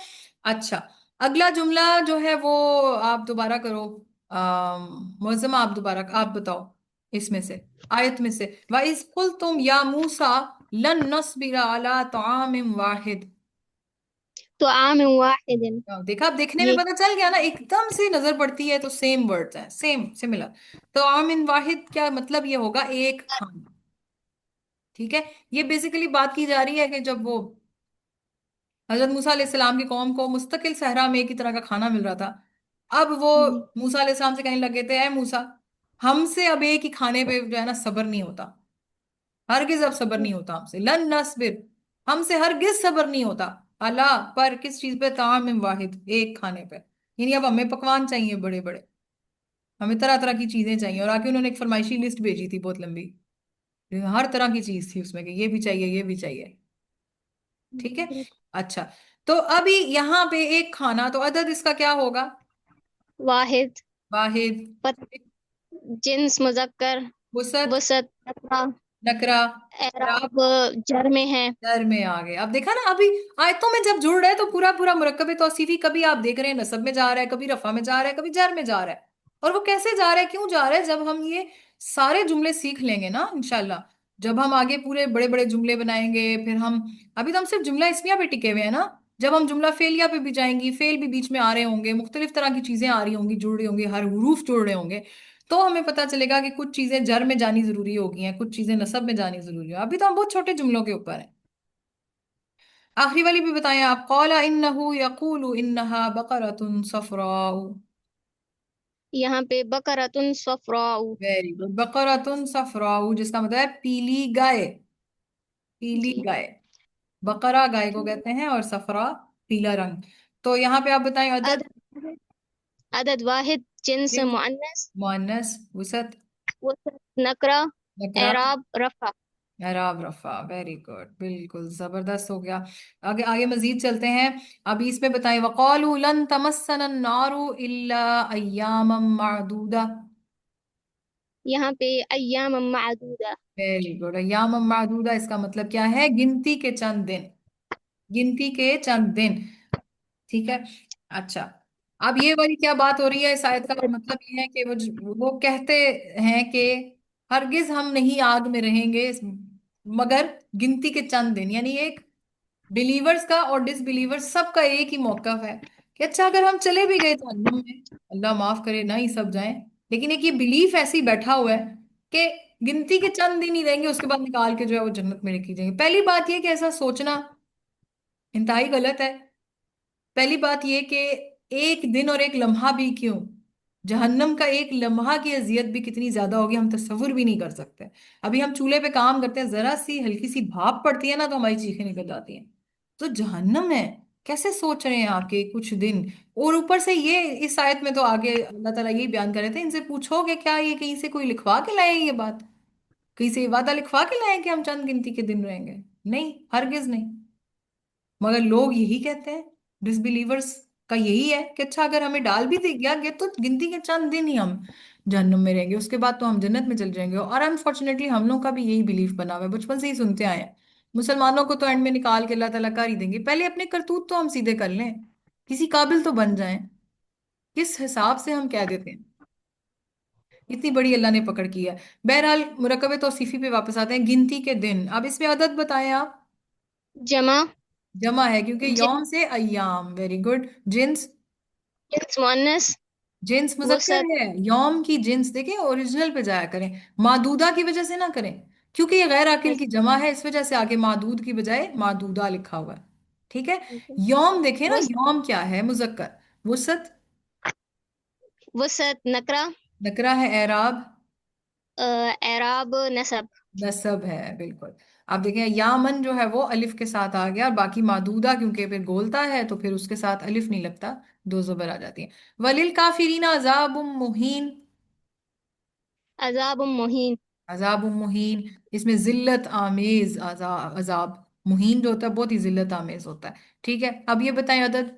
अच्छा, अगला जुमला जो है वो आप दोबारा करो। मुअज्जमा, आप दोबारा आप बताओ इसमें से, आयत में से। वाइस कुल तुम या मूसा लन नस्बिरा अला तआमिन वाहिद। तो आम वाहिदिन। देखा, अब देखने में ये पता चल गया ना, एकदम से नजर पड़ती है तो सेम वर्ड्स हैं, सेम सिमिलर। तो आमिन वाहिद क्या मतलब? ये होगा एक खाना। ठीक है। ये बेसिकली बात की जा रही है कि जब वो हजरत मूसा अलैहिस्सलाम की कौम को मुस्तकिल सहरा में एक ही तरह का खाना मिल रहा था। अब वो हम्म, मूसा अलैहिस्सलाम से कहने लगे थे, ऐ मूसा, हमसे अब एक ही खाने पे जो है ना सब्र नहीं होता। हरगिज अब सब्र नहीं होता हमसे, लन नस्बिर, हमसे हरगिज सब्र नहीं होता। अला, पर किस चीज पे? तामिम वाहिद, एक खाने पे। यानी अब हमें पकवान चाहिए बड़े बड़े, हमें तरह तरह की चीजें चाहिए। और आके उन्होंने एक फरमाइशी लिस्ट भेजी थी बहुत लंबी, हर तरह की चीज थी उसमें, कि ये भी चाहिए, ये भी चाहिए। ठीक है। अच्छा, तो अभी यहाँ पे एक खाना, तो अदद इसका क्या होगा? वाहिद, वाहिद, पत, जिन्स मुजक्कर, वसत, वसत, नकरा, नकरा, एराब, एराब जर में है। दर में आ गए। अब देखा ना, अभी आयतों में जब जुड़ रहा है तो पूरा पूरा मुरक्कब तौसीफी कभी आप देख रहे हैं नसब में जा रहा है, कभी रफा में जा रहा है, कभी जर में जा रहा है। और वो कैसे जा रहा है, क्यों जा रहा है? जब हम ये सारे जुमले सीख लेंगे ना इंशाल्लाह, जब हम आगे पूरे बड़े बड़े जुमले बनाएंगे, फिर हम, अभी तो हम सिर्फ जुमला इस्मिया पे टिके हुए हैं ना। जब हम जुमला फेलिया पे भी जाएंगी, फेल भी बीच में आ रहे होंगे, मुख्तलिफ तरह की चीजें आ रही होंगी, जुड़ रही होंगी, हर हरूफ जुड़ रहे होंगे, तो हमें पता चलेगा कि कुछ चीजें जर में जानी जरूरी होगी हैं, कुछ चीजें नसब में जानी जरूरी है। अभी तो हम बहुत छोटे जुमलों के ऊपर हैं। आखिरी वाली भी बताएं आप। कौला इन्नहु यकूलु इन्नहा बकरतुन सफराउ। यहाँ पे बकरतुन सफराउ। वेरी गुड, बकरतुन सफराउ जिसका मतलब है पीली गाय, पीली जी। गाय। बकरा गाय को कहते हैं, और सफरा पीला रंग। तो यहाँ पे आप बताएं अदद। अदद, अदद वाहिद, जिन्स जिन्स, मुअन्नस, मुअन्नस, वसत, वसत, नकरा, नकरा, एराब रफा। एराब, रफा। वेरी गुड, बिल्कुल जबरदस्त हो गया। आगे आगे मजीद चलते हैं। अभी इसमें बताएं, वक़ालू लन तमस्सना अन्नारु इल्ला अय्यामम मादूदा। यहाँ पे अय्याम मादूदा। वेरी गुड, अय्याम मादूदा इसका मतलब क्या है? गिनती के चंद दिन, गिनती के चंद दिन। ठीक है। अच्छा, अब ये वाली क्या बात हो रही है? इस आयत का मतलब ये है कि वो कहते हैं कि हरगिज हम नहीं आग में रहेंगे, मगर गिनती के चंद दिन। यानी एक बिलीवर्स का और डिसबिलीवर्स सबका एक ही मौकफ है कि अच्छा, अगर हम चले भी गए जहन्नुम में, अल्लाह माफ करे ना ही सब जाएं, लेकिन एक ये बिलीफ ऐसे ही बैठा हुआ है कि गिनती के चंद दिन ही रहेंगे, उसके बाद निकाल के जो है वो जन्नत में रखी जाएंगे। पहली बात ये कि ऐसा सोचना इंतहाई गलत है। पहली बात ये कि एक दिन और एक लम्हा भी क्यों, जहन्नम का एक लम्हा की अजियत भी कितनी ज्यादा होगी, हम तस्वुर भी नहीं कर सकते। अभी हम चूल्हे पे काम करते हैं, जरा सी हल्की सी भाप पड़ती है ना तो हमारी चीखें निकल जाती हैं। तो जहन्नम है, कैसे सोच रहे हैं आपके कुछ दिन? और ऊपर से ये इस आयत में तो आगे अल्लाह ताला यही बयान कर रहे थे, इनसे पूछोगे क्या ये कहीं से कोई लिखवा के लाए ये बात, कहीं से ये वादा लिखवा के लाए कि हम चंद गिनती के दिन रहेंगे? नहीं, हरगिज नहीं। मगर लोग यही कहते हैं, डिसबिलीवर्स का यही है कि अच्छा, अगर हमें डाल भी दे गया गया तो गिनती के चंद दिन ही हम जहन्नुम में रहेंगे, उसके बाद तो हम जन्नत में चल जाएंगे। और अनफॉर्चुनेटली हम लोग का भी यही बिलीफ बना हुआ है, बचपन से ही सुनते आए हैं। मुसलमानों को तो एंड में निकाल के अल्लाह ताला कर ही देंगे, पहले अपने करतूत तो हम सीधे कर लें, किसी काबिल तो बन जाएं। किस हिसाब से हम कह देते हैं, इतनी बड़ी अल्लाह ने पकड़ की है। बहरहाल मुरकबे तौसीफी पे वापस आते हैं। गिनती के दिन, अब इसमें अदद बताएं आप। जमा, जमा है क्योंकि जिन, यौम से अय्याम। Very good. जिन्स, जिन्स मुअन्नस, जिन्स मुजक्कर वसत। है। यौम की जिन्स देखें, ओरिजिनल पे जाया करें, मादूदा की वजह से ना करें, क्योंकि ये गैर अकिल की जमा है, इस वजह से आगे मादूद की बजाय मादूदा लिखा हुआ है। ठीक है। यौम देखें ना, वस, यौम क्या है? मुजक्कर। वसत, वसत नकरा, नकरा है। एराब, एराब नसब। नसब है, बिल्कुल। आप देखें यामन जो है वो अलिफ के साथ आ गया, और बाकी मादूदा क्योंकि फिर गोलता है तो फिर उसके साथ अलिफ नहीं लगता, दो ज़बर आ जाती है। वलिल काफिरीना अजाबुम मुहीन। अजाब मुहीन। अजाब मुहीन, इसमें जिल्लत आमेज अजाब। मुहीन जो होता है बहुत ही जिल्लत आमेज होता है। ठीक है, अब ये बताएं अदद।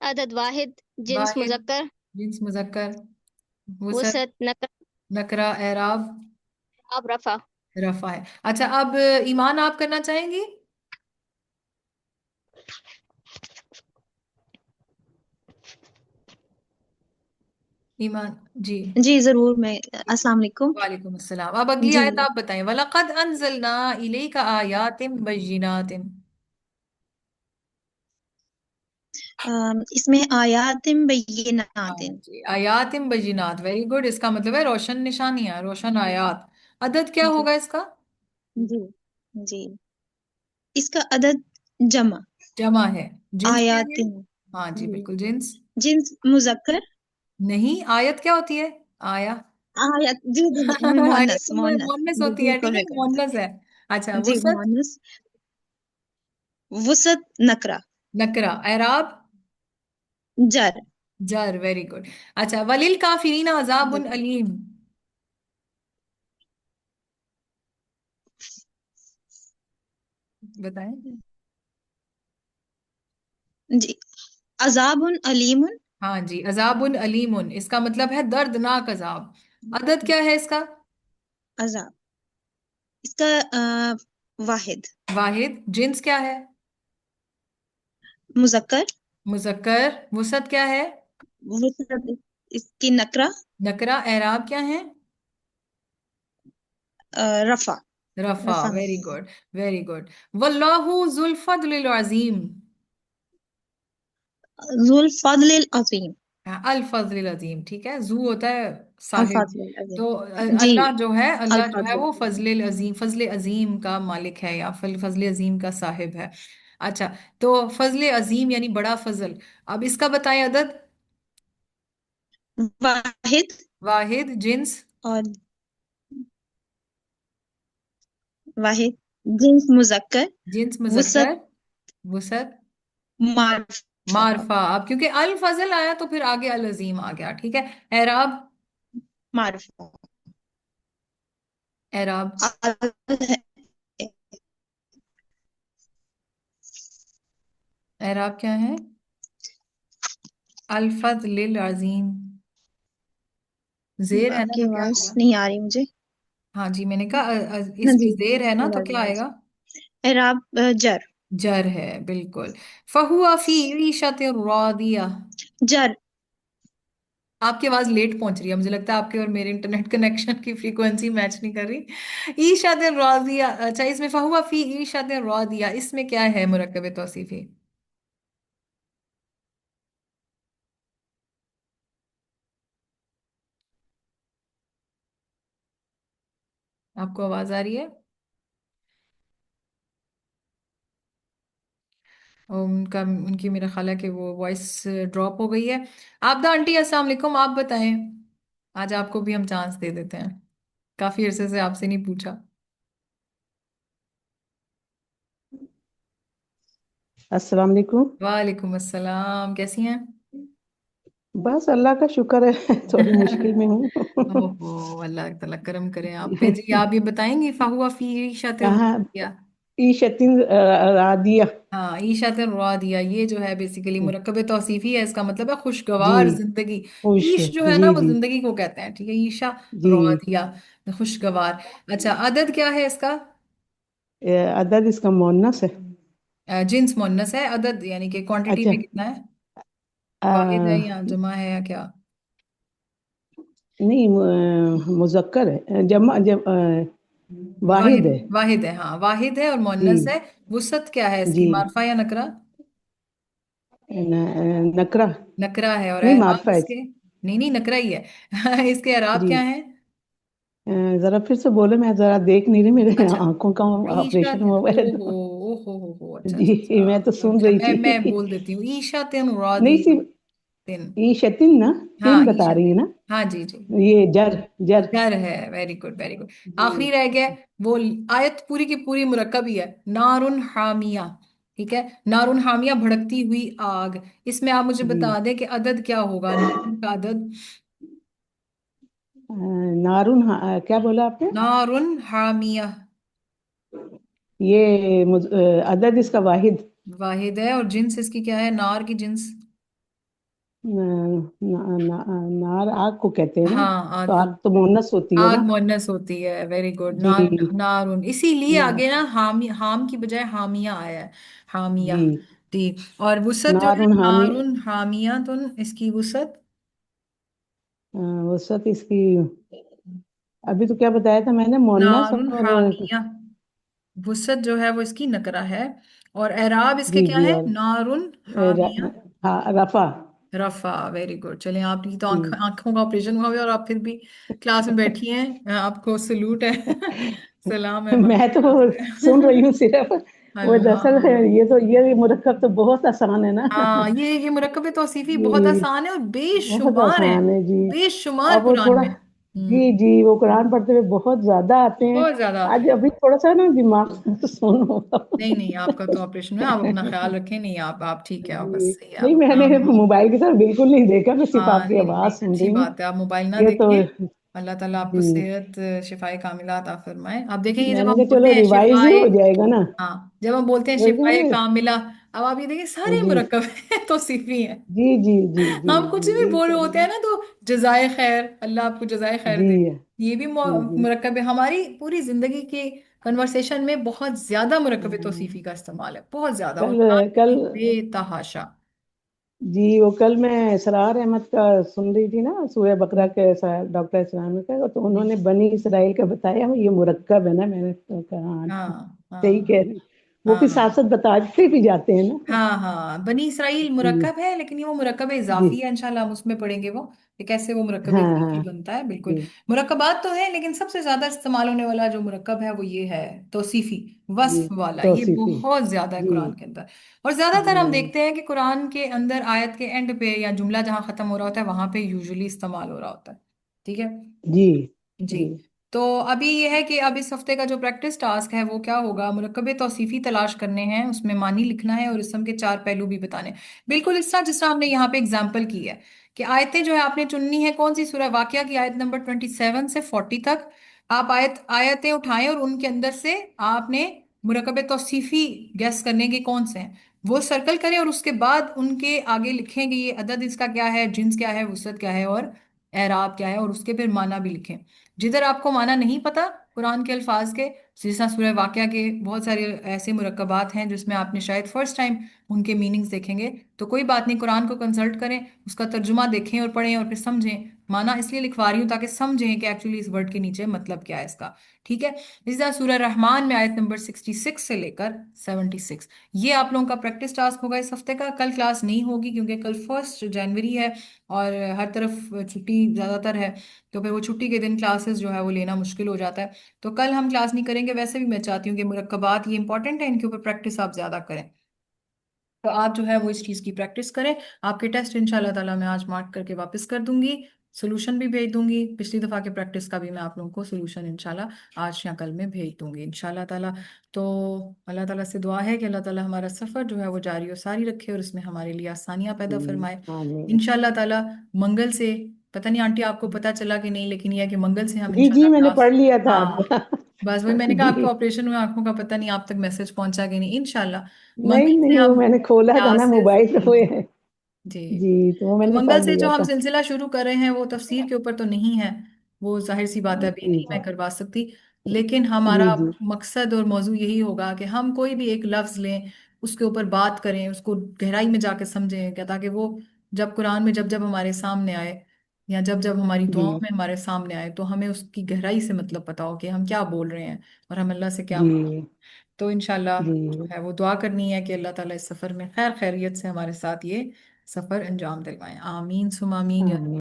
अदद वाहिद, जिन्स वाहिद, मुजक्कर, जिन्स मुजक्कर, वसत, वसत नकरा, नकरा, एराब, एराब रफा। रफा है। अच्छा, अब ईमान आप करना चाहेंगी? ईमान, जी। जी जरूर। मैं अस्सलाम वालेकुम। वालेकुम अस्सलाम। अब अगली जी आयत आप बताएं। वलक़द अनज़लना इलैका आयातिन बय्यिनातिन। इसमें आयातिम हाँ बय्यिनातिन। जी, आयातिन बय्यिनात। वेरी गुड, इसका मतलब है रोशन निशानियां, रोशन आयात। अदद क्या जी होगा इसका? जी जी। इसका अदद जमा। जमा है। जिन्स क्या है? आयातिन। हाँ जी, जी। बिल्कुल जिन्स। जिन्स मुजक्कर। नहीं, आयत क्या होती है? आया। आयत, जी जी, आयत मोहन्नस तो मोहन्नस। मुअन्नस जी होती है, बिल्कुल ठीक है, बिल्कुल। मुअन्नस है। अच्छा, जी वसत, मोहन्नस। वसत नकरा। नकरा, एराब, जर। जर। Very good. अच्छा, वलिल काफिरीन जी अजाबुन अलीम। बताएं। जी। अजाबुन अलीमुन। हाँ जी, अजाबुन अलीमुन इसका मतलब है दर्दनाक अजाब। अदद क्या है इसका? अजाब। इसका वाहिद। वाहिद। जिन्स क्या है? मुजक्कर। मुजक्कर। वसत क्या है? वुसअत इसकी नकरा। नकरा। एराब क्या है? रफा। रफा। रफा में वेरी है। Good, very good. वल्लाहु जुल फद्लिल अजीम। जुल फजलिल अजीम। हाँ, अल फजलिल अजीम, ठीक है। जू होता है अल साहिब। फजलिल तो अजीम जी। अल्लाह जो है, अल अल्लाह जो है फजलिल वो अजीम। फजलिल अजीम, फजल अजीम का मालिक है, या फजल अजीम का साहिब है। अच्छा, तो फजल अजीम यानी बड़ा फजल। अब इसका बताएं अदद। वाहिद। वाहिद। जिन्स। और वाहिद जिन्स मुजक्कर। जिन्स वुसअत मुजक्कर। वसत। मार्फा। मारफा। अब क्योंकि अल फजल आया तो फिर आगे अल अजीम आ गया, ठीक है। एराब। मार्फा। एराब। अल एराब क्या है? अल फजलिल अजीम। जेर है ना, आपकी तो क्या आवाज होगा? नहीं आ रही मुझे। हाँ जी, मैंने कहा हाँ इसमें जी। जेर है ना, तो आवाज क्या आ आएगा? रही। एराब जर। जर है, बिल्कुल। फहुआ फी ईशत रादिया। जर। आपकी आवाज लेट पहुंच रही है, मुझे लगता है आपके और मेरे इंटरनेट कनेक्शन की फ्रीक्वेंसी मैच नहीं कर रही। ईशत रादिया। अच्छा, इसमें फहुआ फी ईशत रादिया, इसमें क्या है मुरक्कब तौसीफी? आपको आवाज आ रही है? उनका उनकी मेरा ख्याल है कि वो वॉइस ड्रॉप हो गई है। आपदा आंटी, अस्सलाम वालेकुम, आप बताएं। आज आपको भी हम चांस दे देते हैं, काफी अरसे से आपसे नहीं पूछा। अस्सलाम वालेकुम। वालेकुम अस्सलाम, कैसी हैं? बस अल्लाह का शुक्र है थोड़ी मुश्किल में हूँ। ओहो, अल्लाह ताला करम करे आप पे जी। आप ये बताएंगी फाहुआ फी ईशत कहाँ रुदिया। ईशतिन रादिया। हाँ, ईशत रुदिया, ये जो है बेसिकली मुरक्कब तौसीफी है। इसका मतलब है जी खुशगवार जिंदगी। खुश। ईश जो है ना, जी वो जी जिंदगी को कहते हैं, ठीक है। ईशा जी। रुदिया, खुशगवार। अच्छा, अदद क्या है इसका? अदद इसका मुअन्नस है। जिन्स मुन्नस है। अदद यानी कि क्वांटिटी अच्छा। में कितना है? वाहिद है आ, या जमा है या क्या? नहीं मुजक्कर है, वाहिद वाहिद। है। वाहिद है, हाँ, वाहिद है और जी मुन्नस है। वुसत क्या है इसकी? जी। मारफा या नकरा? नकरा। नकरा है। और नहीं एराब मारफा है। इसके? नहीं नहीं, नकरा ही है। इसके एराब जी क्या है? जरा फिर से बोले, मैं जरा देख नहीं रही, मेरे अच्छा, आंखों का ईशा। ऑपरेशन हुआ हुआ है ओहो, तो। ओहो, अच्छा अच्छा जी मैं तो अच्छा सुन अच्छा, रही मैं थी। बोल देती हूँ। ईशा तिन नहीं रादी। सिर्फ तिन। ईशतिन ना, हाँ, तीन बता ईशा रही है तिन। ना। हाँ जी जी। ये जर। जर। डर है। Very good, very good. आखिरी जी रह गया वो। आयत पूरी की पूरी मुरक्कब ही है। नारुन हामिया। ठीक है, नारुन हामिया, भड़कती हुई आग। इसमें आप मुझे जी। बता दें कि अदद क्या होगा, नारुन का अदद। नारुन क्या बोला आपने? नारुन हामिया। अदद इसका वाहिद। वाहिद है। और जिन्स इसकी क्या है, नार की जिन्स? नार आग को कहते हैं ना। हाँ, तो आग को। आग तो मुअन्नस होती है आग ना। मुअन्नस होती है, वेरी गुड। जी नार। नारुन, इसीलिए ना। आगे ना हामी, हाम की बजाय हामिया आया है। हामिया। जी ठीक। और वुसत जो है, नारुन हामी। नारुन हामिया, तो इसकी वुसत। वसत इसकी अभी तो क्या बताया था मैंने, मुअन्नस नारुन और हामिया। वुसत जो है वो इसकी नकरा है। और एराब इसके जी क्या जी। है, और नारुन हामिया। र, हाँ रफा। रफा। Very good. चलिए, आपकी तो जी आंखों का ऑपरेशन हुआ हुआ है और आप फिर भी क्लास में बैठी हैं, आपको सलूट है। सलाम है हमारी मैं तो तरफ सुन रही से। हूँ सिर्फ। वो दरअसल अल्लाह। ये मुरक्कब तो बहुत आसान है ना। हाँ, ये मुरक्कब तौसीफी बहुत जी आसान है और बहुत बेशुमार है। आसान है जी। बेशुमार अब वो कुरान थोड़ा, में। जी जी वो कुरान पढ़ते हुए बहुत ज्यादा आते हैं। बहुत ज्यादा। आज अभी थोड़ा सा ना दिमाग तो सुन होगा। नहीं नहीं, आपका तो ऑपरेशन है, आप अपना ख्याल रखें। नहीं, आप ठीक है, आप बस जी सही है, नहीं आप मैंने आराम। मोबाइल की तरफ बिल्कुल नहीं देखा, मैं सिर्फ हाँ, आपकी नहीं नहीं आवाज नहीं, सुन अच्छी रही हूँ। बात है, आप मोबाइल ना ये तो देखें। अल्लाह ताला आपको जी। सेहत शिफाए कामिला अता फरमाए। आप देखेंगे जब मैंने हम कहा बोलते चलो हैं रिवाइज ही शिफाए, हो जाएगा ना। हाँ जब हम बोलते हैं बोलते शिफाए हैं कामिला, अब आप ये देखिए ना सारे जी मुरक्कब हैं तो सीफी हैं। जी जी जी जी हम कुछ जी भी यही बोल कह रहे रही होते हैं हूँ। ना तो जजाय खैर, अल्लाह आपको जजाय खैर जी दे, ये भी जी जी। मुरक्कब है। हमारी पूरी जिंदगी के कन्वर्सेशन में बहुत ज्यादा मुरक्कब हाँ, तौसीफी का इस्तेमाल है, बहुत ज्यादा, और कल कुरान कल में बेतहाशा। जी वो कल मैं इसरार अहमद का सुन रही थी ना, सूरह बकरा के डॉक्टर इस्लाम का, तो जी उन्होंने बनी इसराइल का बताया ये मुरक्कब है ना। मैंने तो कहा हाँ हाँ सही हाँ कह रही। वो फिर साथ हाँ साथ बताते भी जाते हैं ना। हाँ हाँ, बनी इसराइल जी मुरक्कब है, लेकिन ये वो मुरक्कब जी। इजाफी है, इंशाल्लाह हम उसमें पढ़ेंगे वो कि कैसे वो मुरक्कब हाँ इजाफी हाँ बनता है। बिल्कुल, जी मुरक्कबात तो है, लेकिन सबसे ज्यादा इस्तेमाल होने वाला जो मुरक्कब है वो ये है तौसीफी, जी वस्फ वाला, ये तौसीफी। बहुत ज्यादा है जी कुरान के अंदर। और ज्यादातर हम जी देखते हैं कि कुरान के अंदर आयत के एंड पे या जुमला जहां खत्म हो रहा होता है वहां पे यूजुअली इस्तेमाल हो रहा होता है। ठीक है जी जी। जी तो अभी यह है कि अब इस हफ्ते का जो प्रैक्टिस टास्क है वो क्या होगा, मुरक्कबे तौसीफी तलाश करने हैं, उसमें मानी लिखना है और इसम के चार पहलू भी बताने हैं। बिल्कुल इस तरह जिस तरह आपने यहाँ पे एग्जाम्पल की है कि आयतें जो है आपने चुननी है कौन सी, सूरह वाक़िया की आयत नंबर 27 से 40 तक। आप आयतें उठाएं और उनके अंदर से आपने मुरक्कबे तौसीफी गैस करने के कौन से हैं वो सर्कल करें, और उसके बाद उनके आगे लिखें कि ये अदद इसका क्या है, जिन्स क्या है, वसअत क्या है और एराब क्या है, और उसके फिर माना भी लिखें। जिधर आपको माना नहीं पता कुरान के अल्फाज के, जिस तरह सूरह वाक़िया के बहुत सारे ऐसे मुरक्कबात हैं जिसमें आपने शायद फर्स्ट टाइम उनके मीनिंग्स देखेंगे, तो कोई बात नहीं, कुरान को कंसल्ट करें, उसका तर्जुमा देखें और पढ़ें और फिर समझें। माना इसलिए लिखवा रही हूँ ताकि समझें कि एक्चुअली इस वर्ड के नीचे मतलब क्या है इसका। ठीक है, इस तरह सूरह रहमान में आयत नंबर 66 से लेकर 76, ये आप लोगों का प्रैक्टिस टास्क होगा इस हफ्ते का। कल क्लास नहीं होगी क्योंकि कल 1 जनवरी है और हर तरफ छुट्टी ज़्यादातर है, तो फिर वो छुट्टी के दिन क्लासेस जो है वो लेना मुश्किल हो जाता है। तो कल हम क्लास नहीं करेंगे। वैसे भी मैं चाहती हूँ कि मुरक्कबात ये इंपॉर्टेंट है, इनके ऊपर प्रैक्टिस आप ज्यादा करें, तो आप जो है वो इस चीज़ की प्रैक्टिस करें। आपके टेस्ट इंशाल्लाह ताला मैं आज मार्क करके वापस कर दूंगी, सोल्यूशन भी भेज दूंगी, पिछली दफ़ा के प्रैक्टिस का भी मैं आप लोगों को सोल्यूशन इंशाल्लाह आज या कल में भेज दूंगी इंशाल्लाह ताला। तो अल्लाह ताला से दुआ है कि अल्लाह ताला हमारा सफ़र जो है वो जारी और सारी रखे और इसमें हमारे लिए आसानियाँ पैदा फरमाए आमीन। इंशाल्लाह ताला। मंगल से, पता नहीं आंटी आपको पता चला कि नहीं, लेकिन यह है कि मंगल से हम जी जी इंशाल्लाह मैंने क्लास, पढ़ लिया था हाँ आपका। बस वही मैंने कहा, आपके जी ऑपरेशन में आंखों का पता नहीं आप तक मैसेज पहुंचा कि नहीं, इंशाल्लाह नहीं मंगल से नहीं, वो हम मैंने खोला था ना क्लासेस, मोबाइल, तो वो है। जी, जी तो वो तो मैंने मंगल पढ़ से जो लिया हम था। सिलसिला शुरू कर रहे हैं वो तफसीर के ऊपर तो नहीं है, वो जाहिर सी बात है अभी जी नहीं मैं करवा सकती, लेकिन जी हमारा जी मकसद और मौजू यही होगा कि हम कोई भी एक लफ्ज लें, उसके ऊपर बात करें, उसको गहराई में जाके समझें क्या, ताकि वो जब कुरान में जब जब हमारे सामने आए या जब जब हमारी दुआओं जी में हमारे सामने आए तो हमें उसकी गहराई से मतलब पता हो कि हम क्या बोल रहे हैं और हम अल्लाह से क्या। जी तो इंशाल्लाह जो जी। है वो दुआ करनी है कि अल्लाह ताला इस सफ़र में खैर खैरियत से हमारे साथ ये सफ़र अंजाम दिलवाएं। आमीन सुम आमीन या आमीन।